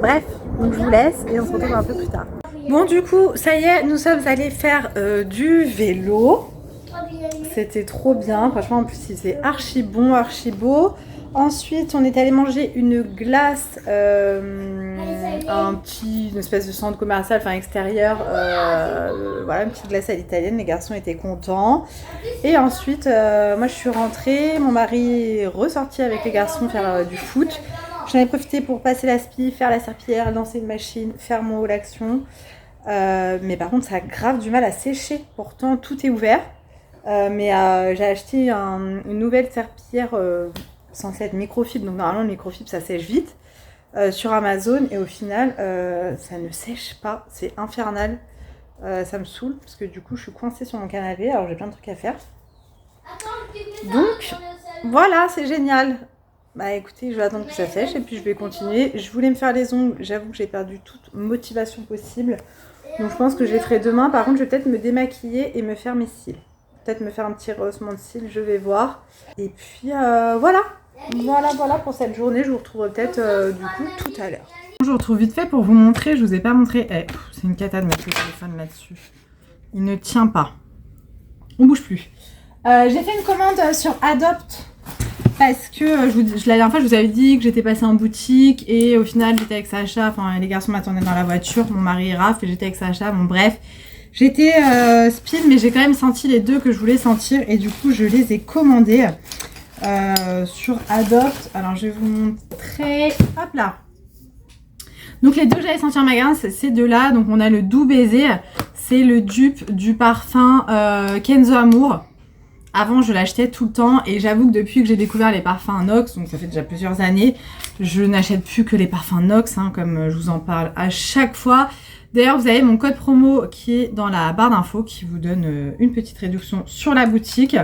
Bref, donc je vous laisse et on se retrouve un peu plus tard. Bon, du coup, ça y est, nous sommes allés faire du vélo. C'était trop bien, franchement, en plus, il faisait archi bon, archi beau. Ensuite, on est allé manger une glace, une espèce de centre commercial, enfin extérieur, voilà, une petite glace à l'italienne, les garçons étaient contents. Et ensuite, moi je suis rentrée, mon mari est ressorti avec les garçons faire du foot. J'en ai profité pour passer l'aspi, faire la serpillière, lancer une machine, faire mon haul action. Mais par contre, ça a grave du mal à sécher, pourtant tout est ouvert. Mais j'ai acheté une nouvelle serpillière censée être microfibre, donc normalement le microfibre ça sèche vite sur Amazon et au final ça ne sèche pas, c'est infernal, ça me saoule parce que du coup je suis coincée sur mon canapé alors j'ai plein de trucs à faire. Donc voilà, c'est génial. Bah écoutez, je vais attendre que ça sèche et puis je vais continuer. Je voulais me faire les ongles, j'avoue que j'ai perdu toute motivation possible, donc je pense que je les ferai demain. Par contre je vais peut-être me démaquiller et me faire mes cils, peut-être me faire un petit rehaussement de cils, je vais voir. Et puis voilà pour cette journée. Je vous retrouverai peut-être du coup tout à l'heure. Je vous retrouve vite fait pour vous montrer. Je vous ai pas montré. C'est une cata de mettre le téléphone là-dessus. Il ne tient pas. On bouge plus. J'ai fait une commande sur Adopt parce que la dernière fois je vous avais dit que j'étais passée en boutique et au final j'étais avec Sacha. Enfin les garçons m'attendaient dans la voiture. Mon mari et Raph et j'étais avec Sacha. Bon bref. J'étais speed, mais j'ai quand même senti les deux que je voulais sentir. Et du coup, je les ai commandés sur Adopt. Alors, je vais vous montrer. Hop là. Donc, les deux que j'avais sentis en magasin, c'est ces deux-là. Donc, on a le Doux Baiser. C'est le dupe du parfum Kenzo Amour. Avant, je l'achetais tout le temps. Et j'avoue que depuis que j'ai découvert les parfums Nox, donc ça fait déjà plusieurs années, je n'achète plus que les parfums Nox, hein, comme je vous en parle à chaque fois. D'ailleurs, vous avez mon code promo qui est dans la barre d'infos qui vous donne une petite réduction sur la boutique.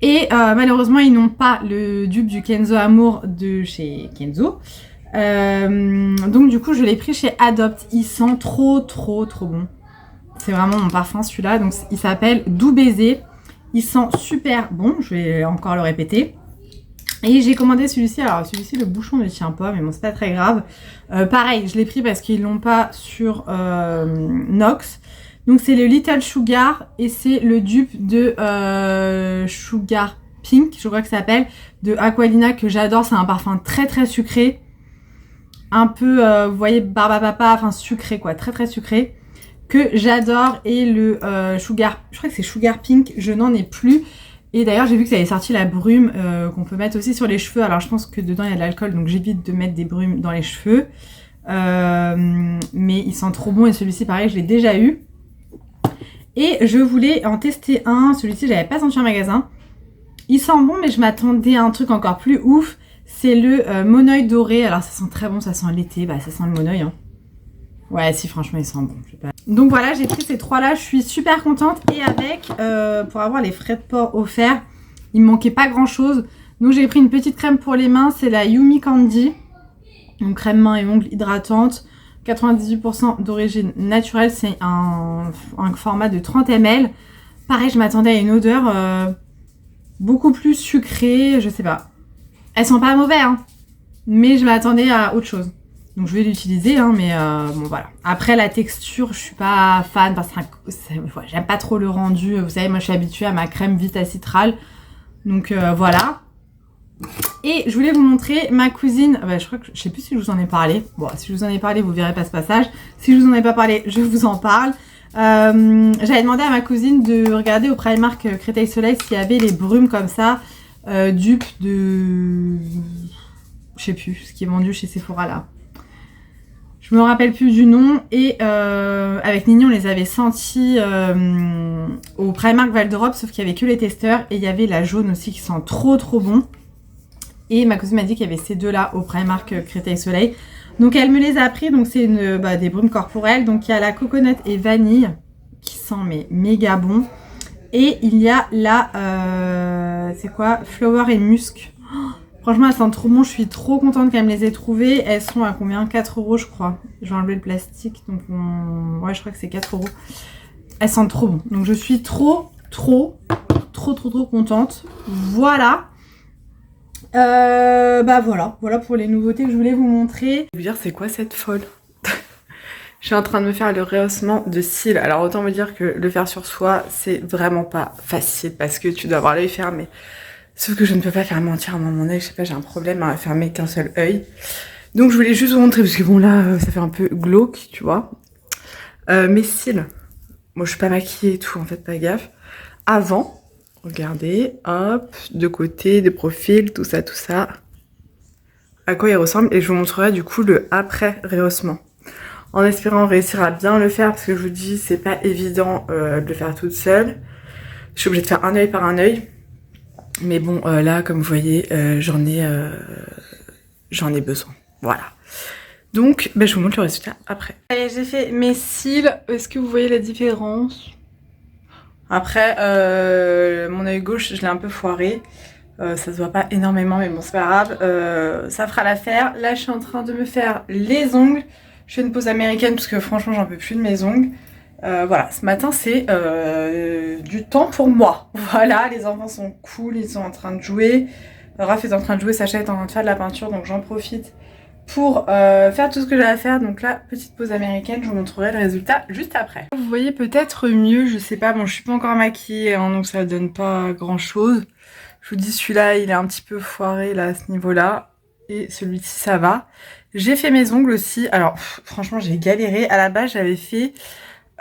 Et malheureusement, ils n'ont pas le dupe du Kenzo Amour de chez Kenzo. Donc du coup, je l'ai pris chez Adopt. Il sent trop bon. C'est vraiment mon parfum celui-là. Donc il s'appelle Doux Baiser. Il sent super bon. Je vais encore le répéter. Et j'ai commandé celui-ci, alors celui-ci le bouchon ne tient pas, mais bon c'est pas très grave. Pareil, je l'ai pris parce qu'ils l'ont pas sur Nox. Donc c'est le Little Sugar et c'est le dupe de Sugar Pink, je crois que ça s'appelle, de Aqualina que j'adore. C'est un parfum très sucré. Un peu, vous voyez, barbe à papa, enfin sucré quoi, très sucré. Que j'adore. Et le Sugar, je crois que c'est Sugar Pink, je n'en ai plus. Et d'ailleurs, j'ai vu que ça avait sorti la brume qu'on peut mettre aussi sur les cheveux. Alors, je pense que dedans, il y a de l'alcool, donc j'évite de mettre des brumes dans les cheveux. Mais il sent trop bon et celui-ci, pareil, je l'ai déjà eu. Et je voulais en tester un. Celui-ci, je l'avais pas senti en magasin. Il sent bon, mais je m'attendais à un truc encore plus ouf. C'est le Monoeil doré. Alors, ça sent très bon, ça sent l'été. Bah, ça sent le Monoeil, hein. Ouais, si, franchement, il sent bon. Je sais pas. Donc voilà, j'ai pris ces trois-là. Je suis super contente. Et avec, pour avoir les frais de port offerts, il me manquait pas grand-chose. Donc j'ai pris une petite crème pour les mains. C'est la Yumi Candy. Donc crème main et ongles hydratante. 98% d'origine naturelle. C'est un format de 30 ml. Pareil, je m'attendais à une odeur beaucoup plus sucrée. Je sais pas. Elles sont pas mauvaises, hein. Mais je m'attendais à autre chose. Donc je vais l'utiliser, hein, mais bon voilà. Après la texture, je suis pas fan parce que ouais, j'aime pas trop le rendu. Vous savez, moi je suis habituée à ma crème Vita Citral. Donc voilà. Et je voulais vous montrer ma cousine. Bah, je crois que je sais plus si je vous en ai parlé. Bon, si je vous en ai parlé, vous verrez pas ce passage. Si je vous en ai pas parlé, je vous en parle. J'avais demandé à ma cousine de regarder au Primark Créteil Soleil s'il y avait les brumes comme ça, dupes de, je sais plus, ce qui est vendu chez Sephora là. Je me rappelle plus du nom. Et avec Nini, on les avait sentis au Primark Val d'Europe, sauf qu'il y avait que les testeurs. Et il y avait la jaune aussi qui sent trop bon. Et ma cousine m'a dit qu'il y avait ces deux-là au Primark Créteil Soleil. Donc elle me les a pris. Donc c'est des brumes corporelles. Donc il y a la coconut et vanille qui sent mais méga bon. Et il y a la c'est quoi, flower et musc. Franchement, elles sentent trop bon. Je suis trop contente qu'elle me les ait trouvées. Elles sont à combien? 4 € je crois. Je vais enlever le plastique. Donc, ouais, je crois que c'est 4 €. Elles sentent trop bon. Donc, je suis trop contente. Voilà. Bah voilà. Voilà pour les nouveautés que je voulais vous montrer. Je vais vous dire, c'est quoi cette folle? Je suis en train de me faire le rehaussement de cils. Alors, autant me dire que le faire sur soi, c'est vraiment pas facile parce que tu dois avoir l'œil fermé. Sauf que je ne peux pas fermer entièrement mon œil, je sais pas, j'ai un problème à fermer qu'un seul œil. Donc je voulais juste vous montrer, parce que bon là, ça fait un peu glauque, tu vois. Mes cils, moi je suis pas maquillée et tout, en fait, pas gaffe. Avant, regardez, hop, de côté, de profil, tout ça, à quoi ils ressemblent. Et je vous montrerai du coup le après rehaussement. En espérant réussir à bien le faire, parce que je vous dis, c'est pas évident de le faire toute seule. Je suis obligée de faire un œil par un œil. Mais bon, là, comme vous voyez, j'en ai besoin. Voilà. Donc, je vous montre le résultat après. Allez, j'ai fait mes cils. Est-ce que vous voyez la différence? Après, mon œil gauche, je l'ai un peu foiré. Ça se voit pas énormément, mais bon, c'est pas grave. Ça fera l'affaire. Là, je suis en train de me faire les ongles. Je fais une pause américaine parce que franchement, j'en peux plus de mes ongles. Voilà, ce matin c'est du temps pour moi. Voilà, les enfants sont cool, ils sont en train de jouer. Raph est en train de jouer, Sacha est en train de faire de la peinture, donc j'en profite pour faire tout ce que j'ai à faire. Donc là, petite pause américaine, je vous montrerai le résultat juste après. Vous voyez peut-être mieux, je sais pas, bon je suis pas encore maquillée, hein, donc ça donne pas grand chose. Je vous dis, celui-là il est un petit peu foiré là à ce niveau-là, et celui-ci ça va. J'ai fait mes ongles aussi, alors franchement j'ai galéré. À la base j'avais fait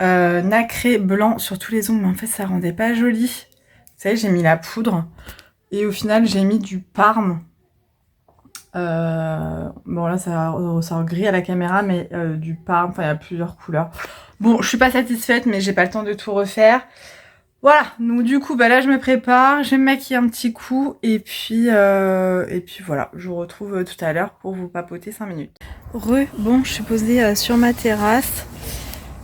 nacré blanc sur tous les ongles, mais en fait ça rendait pas joli. Vous savez, j'ai mis la poudre et au final j'ai mis du Parme. Bon là ça ressort gris à la caméra, mais du Parme, enfin il y a plusieurs couleurs. Bon, je suis pas satisfaite, mais j'ai pas le temps de tout refaire. Voilà, donc du coup, bah là je me prépare, je vais me maquiller un petit coup, et puis voilà, je vous retrouve tout à l'heure pour vous papoter 5 minutes. Bon, je suis posée sur ma terrasse.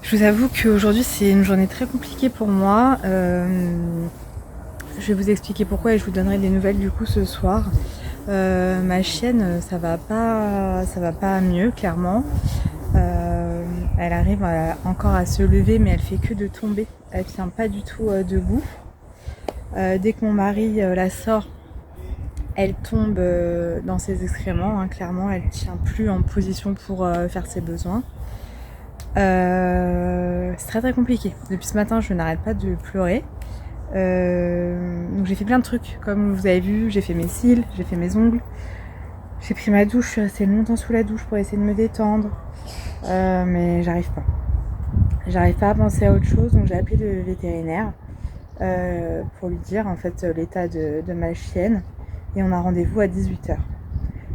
Je vous avoue qu'aujourd'hui c'est une journée très compliquée pour moi. Je vais vous expliquer pourquoi et je vous donnerai des nouvelles du coup ce soir. Ma chienne, ça va pas mieux, clairement. Elle arrive encore à se lever, mais elle fait que de tomber. Elle tient pas du tout debout. Dès que mon mari la sort, elle tombe dans ses excréments. Hein, clairement, elle tient plus en position pour faire ses besoins. C'est très très compliqué. Depuis ce matin, je n'arrête pas de pleurer. Donc j'ai fait plein de trucs, comme vous avez vu, j'ai fait mes cils, j'ai fait mes ongles, j'ai pris ma douche, je suis restée longtemps sous la douche pour essayer de me détendre, mais j'arrive pas à penser à autre chose, donc j'ai appelé le vétérinaire pour lui dire en fait l'état de ma chienne, et on a rendez-vous à 18h.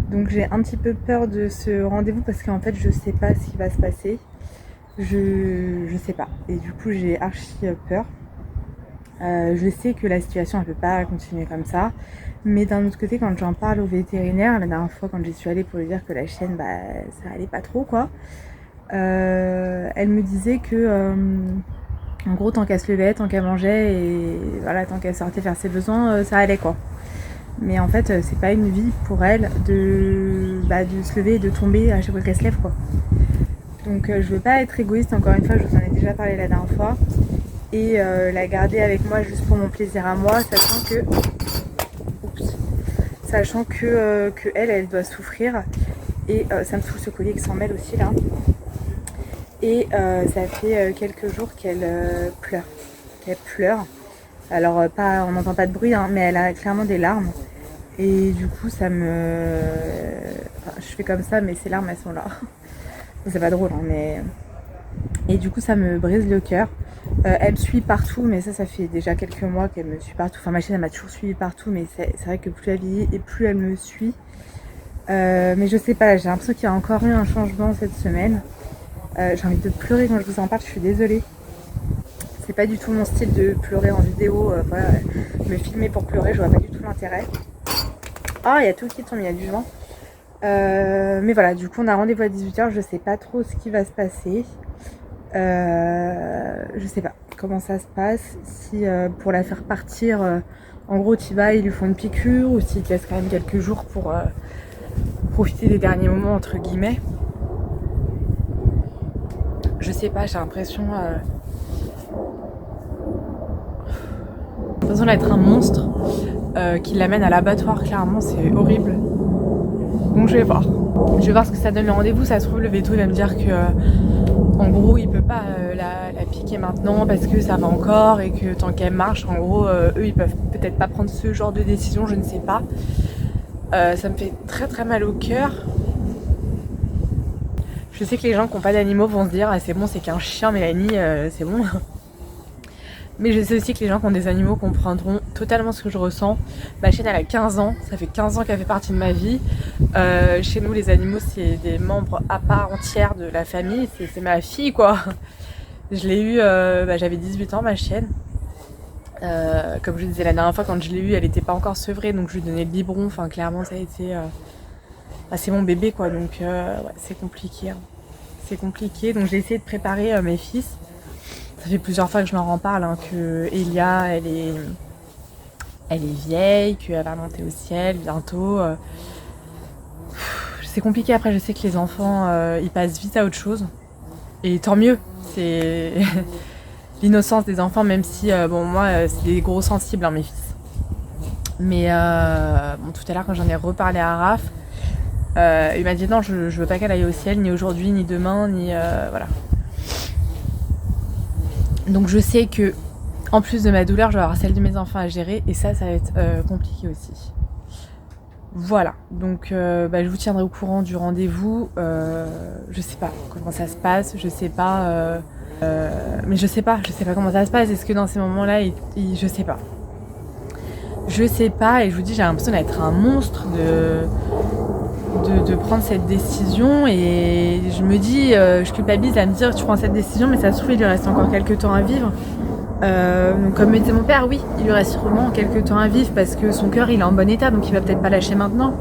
Donc j'ai un petit peu peur de ce rendez-vous parce qu'en fait je sais pas ce qui va se passer, je sais pas, et du coup j'ai archi peur. Je sais que la situation elle peut pas continuer comme ça, mais d'un autre côté quand j'en parle au vétérinaire, la dernière fois quand j'y suis allée pour lui dire que la chienne ça allait pas trop quoi, elle me disait que en gros tant qu'elle se levait, tant qu'elle mangeait et voilà, tant qu'elle sortait faire ses besoins, ça allait quoi. Mais en fait c'est pas une vie pour elle de se lever et de tomber à chaque fois qu'elle se lève quoi. Donc je veux pas être égoïste, encore une fois je vous en ai déjà parlé la dernière fois, et la garder avec moi juste pour mon plaisir à moi, sachant que elle doit souffrir, et ça me fout ce collier qui s'en mêle aussi là, et ça fait quelques jours qu'elle pleure, alors on n'entend pas de bruit hein, mais elle a clairement des larmes, et du coup je fais comme ça mais ses larmes elles sont là. C'est pas drôle hein, mais... Et du coup ça me brise le cœur. Elle me suit partout, mais ça fait déjà quelques mois qu'elle me suit partout. Enfin ma chienne elle m'a toujours suivi partout, mais c'est vrai que plus elle vieillit et plus elle me suit. Mais je sais pas, j'ai l'impression qu'il y a encore eu un changement cette semaine. J'ai envie de pleurer quand je vous en parle, je suis désolée. C'est pas du tout mon style de pleurer en vidéo, voilà, me filmer pour pleurer, je vois pas du tout l'intérêt. Ah, il y a tout qui tombe, il y a du vent. Mais voilà, du coup on a rendez-vous à 18h, je sais pas trop ce qui va se passer. Je sais pas comment ça se passe, si pour la faire partir, en gros tu vas, ils lui font une piqûre, ou s'ils te laissent quand même quelques jours pour profiter des derniers moments entre guillemets. Je sais pas, j'ai l'impression d'être un monstre qui l'amène à l'abattoir, clairement c'est horrible. Donc je vais voir ce que ça donne le rendez-vous. Ça se trouve le veto il va me dire que en gros il peut pas la piquer maintenant parce que ça va encore, et que tant qu'elle marche en gros eux ils peuvent peut-être pas prendre ce genre de décision, je ne sais pas. Ça me fait très très mal au cœur. Je sais que les gens qui n'ont pas d'animaux vont se dire ah, c'est bon, c'est qu'un chien Mélanie, c'est bon. Mais je sais aussi que les gens qui ont des animaux comprendront totalement ce que je ressens. Ma chienne elle a 15 ans, ça fait 15 ans qu'elle fait partie de ma vie. Chez nous les animaux c'est des membres à part entière de la famille, c'est ma fille quoi. Je l'ai eue, j'avais 18 ans ma chienne. Comme je disais la dernière fois, quand je l'ai eue elle n'était pas encore sevrée, donc je lui donnais le biberon, enfin clairement ça a été... c'est mon bébé quoi, donc ouais, c'est compliqué. Hein. C'est compliqué, donc j'ai essayé de préparer mes fils. Ça fait plusieurs fois que je leur en parle, hein, que Elia, elle est vieille, qu'elle va monter au ciel bientôt. C'est compliqué, après je sais que les enfants, ils passent vite à autre chose. Et tant mieux, c'est l'innocence des enfants, même si, bon moi, c'est des gros sensibles, hein, mes fils. Mais bon, tout à l'heure quand j'en ai reparlé à Raph, il m'a dit non, je veux pas qu'elle aille au ciel, ni aujourd'hui, ni demain, ni... voilà. Donc je sais que en plus de ma douleur, je vais avoir celle de mes enfants à gérer, et ça va être compliqué aussi. Voilà, donc je vous tiendrai au courant du rendez-vous. Je sais pas comment ça se passe, je sais pas Mais je sais pas comment ça se passe. Est-ce que dans ces moments-là, je sais pas. Je sais pas, et je vous dis, j'ai l'impression d'être un monstre de prendre cette décision, et je me dis, je culpabilise à me dire, tu prends cette décision, mais ça se trouve, il lui reste encore quelques temps à vivre. Donc comme me disait mon père, oui, il lui reste sûrement quelques temps à vivre parce que son cœur il est en bon état, donc il va peut-être pas lâcher maintenant.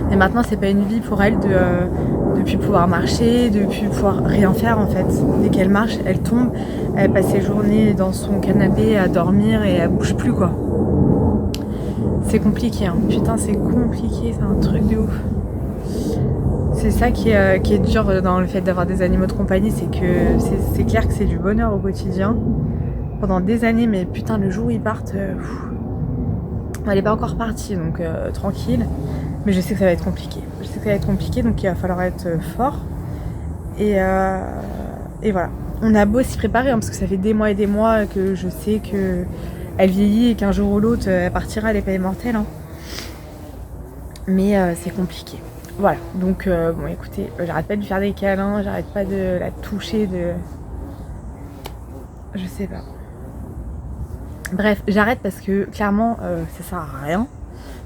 Mais maintenant c'est pas une vie pour elle de plus pouvoir marcher, de plus pouvoir rien faire en fait. Dès qu'elle marche, elle tombe, elle passe ses journées dans son canapé à dormir et elle bouge plus quoi. C'est compliqué, hein. Putain c'est compliqué, c'est un truc de ouf. C'est ça qui est dur dans le fait d'avoir des animaux de compagnie, c'est que c'est clair que c'est du bonheur au quotidien. Pendant des années, mais putain, le jour où ils partent, elle n'est pas encore partie, donc tranquille. Mais je sais que ça va être compliqué. Je sais que ça va être compliqué, donc il va falloir être fort. Et voilà. On a beau s'y préparer, hein, parce que ça fait des mois et des mois que je sais qu'elle vieillit et qu'un jour ou l'autre, elle partira, elle n'est pas immortelle. Hein. Mais c'est compliqué. Voilà, donc bon écoutez, j'arrête pas de lui faire des câlins, j'arrête pas de la toucher, je sais pas. Bref, j'arrête parce que clairement ça sert à rien.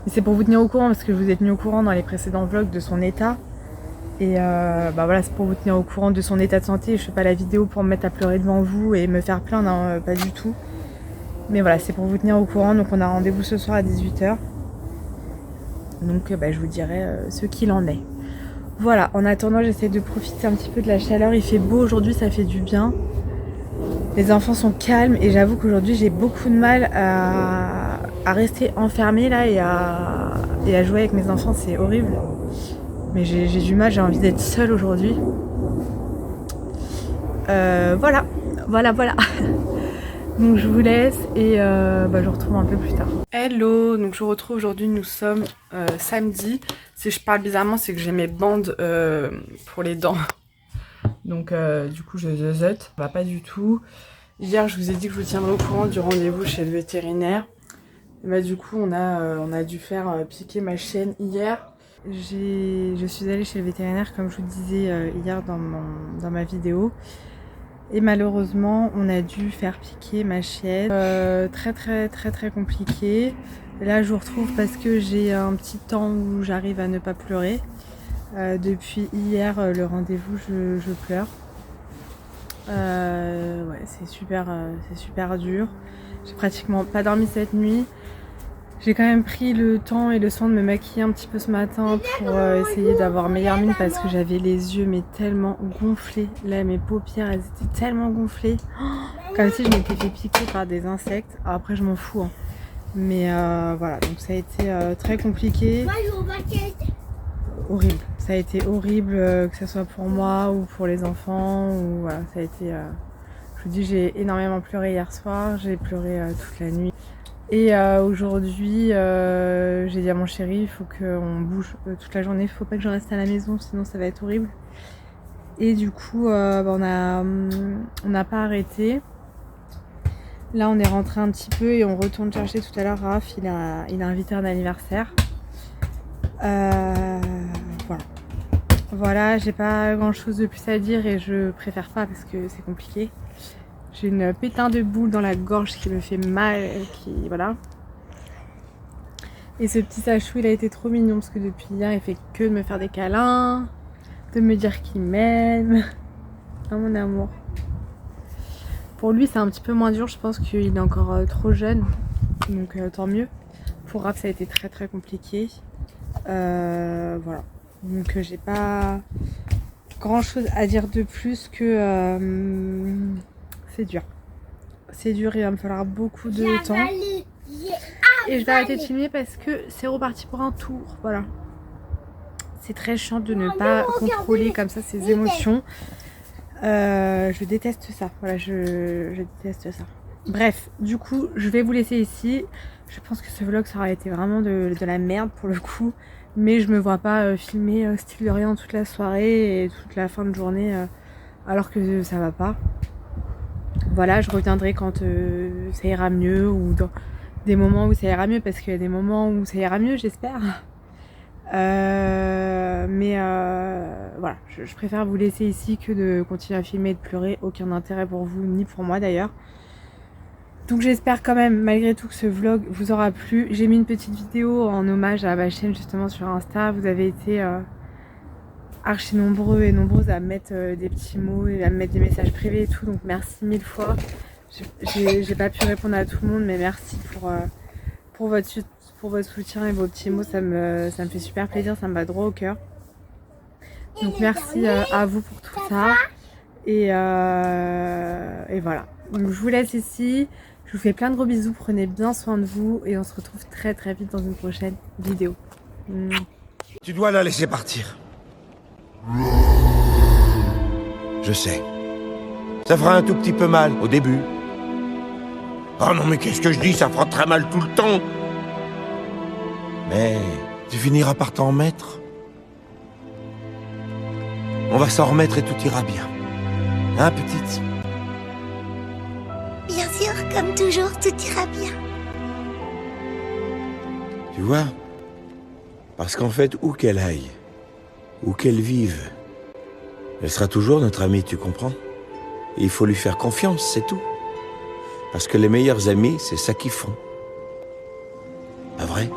Mais c'est pour vous tenir au courant parce que je vous ai tenu au courant dans les précédents vlogs de son état. Et voilà, c'est pour vous tenir au courant de son état de santé. Je fais pas la vidéo pour me mettre à pleurer devant vous et me faire plaindre, hein, pas du tout. Mais voilà, c'est pour vous tenir au courant. Donc on a rendez-vous ce soir à 18h. Donc je vous dirai ce qu'il en est. Voilà, en attendant j'essaie de profiter un petit peu de la chaleur. Il fait beau aujourd'hui, ça fait du bien. Les enfants sont calmes et j'avoue qu'aujourd'hui j'ai beaucoup de mal à rester enfermée là et à jouer avec mes enfants, c'est horrible. Mais j'ai du mal, j'ai envie d'être seule aujourd'hui. Voilà. Donc je vous laisse et je vous retrouve un peu plus tard. Hello, donc je vous retrouve aujourd'hui, nous sommes samedi. Si je parle bizarrement, c'est que j'ai mes bandes pour les dents. Donc du coup je zozote, va pas du tout. Hier je vous ai dit que je vous tiendrai au courant du rendez-vous chez le vétérinaire. Et du coup on a dû faire piquer ma chienne hier. Je suis allée chez le vétérinaire comme je vous disais hier dans ma vidéo. Et malheureusement on a dû faire piquer ma chienne. Très compliqué. Et là je vous retrouve parce que j'ai un petit temps où j'arrive à ne pas pleurer. Depuis hier le rendez-vous je pleure. Ouais, c'est super dur. J'ai pratiquement pas dormi cette nuit. J'ai quand même pris le temps et le soin de me maquiller un petit peu ce matin pour essayer d'avoir meilleure mine parce que j'avais les yeux mais tellement gonflés. Là mes paupières elles étaient tellement gonflées. Comme si je m'étais fait piquer par des insectes. Alors, après je m'en fous. Hein. Mais voilà, donc ça a été très compliqué. Horrible. Ça a été horrible que ce soit pour moi ou pour les enfants. Ou, voilà, ça a été. Je vous dis, j'ai énormément pleuré hier soir. J'ai pleuré toute la nuit. Et aujourd'hui, j'ai dit à mon chéri, il faut qu'on bouge toute la journée. Il faut pas que je reste à la maison, sinon ça va être horrible. Et du coup, on n'a pas arrêté. Là, on est rentré un petit peu et on retourne chercher tout à l'heure. Raph, il a invité un anniversaire. Voilà, j'ai pas grand chose de plus à dire et je préfère pas parce que c'est compliqué. J'ai une pétain de boule dans la gorge qui me fait mal, voilà. Et ce petit Sachou, il a été trop mignon parce que depuis hier, il fait que de me faire des câlins, de me dire qu'il m'aime. Ah mon amour. Pour lui, c'est un petit peu moins dur, je pense qu'il est encore trop jeune, donc tant mieux. Pour Raph, ça a été très compliqué. Voilà. Donc j'ai pas grand chose à dire de plus que c'est dur. C'est dur, il va me falloir beaucoup de temps. Et je vais arrêter de filmer parce que c'est reparti pour un tour. Voilà. C'est très chiant de ne pas contrôler comme ça ses émotions. Je déteste ça. Voilà, je déteste ça. Bref, du coup, je vais vous laisser ici. Je pense que ce vlog, ça aura été vraiment de la merde pour le coup. Mais je me vois pas filmer style de rien toute la soirée et toute la fin de journée alors que ça va pas. Voilà, je reviendrai quand ça ira mieux ou dans des moments où ça ira mieux parce qu'il y a des moments où ça ira mieux, j'espère. Voilà, je préfère vous laisser ici que de continuer à filmer et de pleurer. Aucun intérêt pour vous, ni pour moi d'ailleurs. Donc j'espère quand même, malgré tout, que ce vlog vous aura plu. J'ai mis une petite vidéo en hommage à ma chaîne justement sur Insta. Vous avez été archi nombreux et nombreuses à mettre des petits mots et à me mettre des messages privés et tout. Donc merci 1000 fois. J'ai pas pu répondre à tout le monde, mais merci pour votre soutien et vos petits mots. Ça me fait super plaisir, ça me va droit au cœur. Donc merci à vous pour tout ça. Et voilà. Donc je vous laisse ici. Je vous fais plein de gros bisous. Prenez bien soin de vous. Et on se retrouve très très vite dans une prochaine vidéo. Tu dois la laisser partir. Je sais. Ça fera un tout petit peu mal au début. Oh non mais qu'est-ce que je dis, ça fera très mal tout le temps. Mais tu finiras par t'en remettre. On va s'en remettre et tout ira bien. Hein, petite? Bien sûr, comme toujours, tout ira bien. Tu vois? Parce qu'en fait, où qu'elle aille, où qu'elle vive, elle sera toujours notre amie, tu comprends? Et il faut lui faire confiance, c'est tout. Parce que les meilleurs amis, c'est ça qu'ils font. Pas vrai?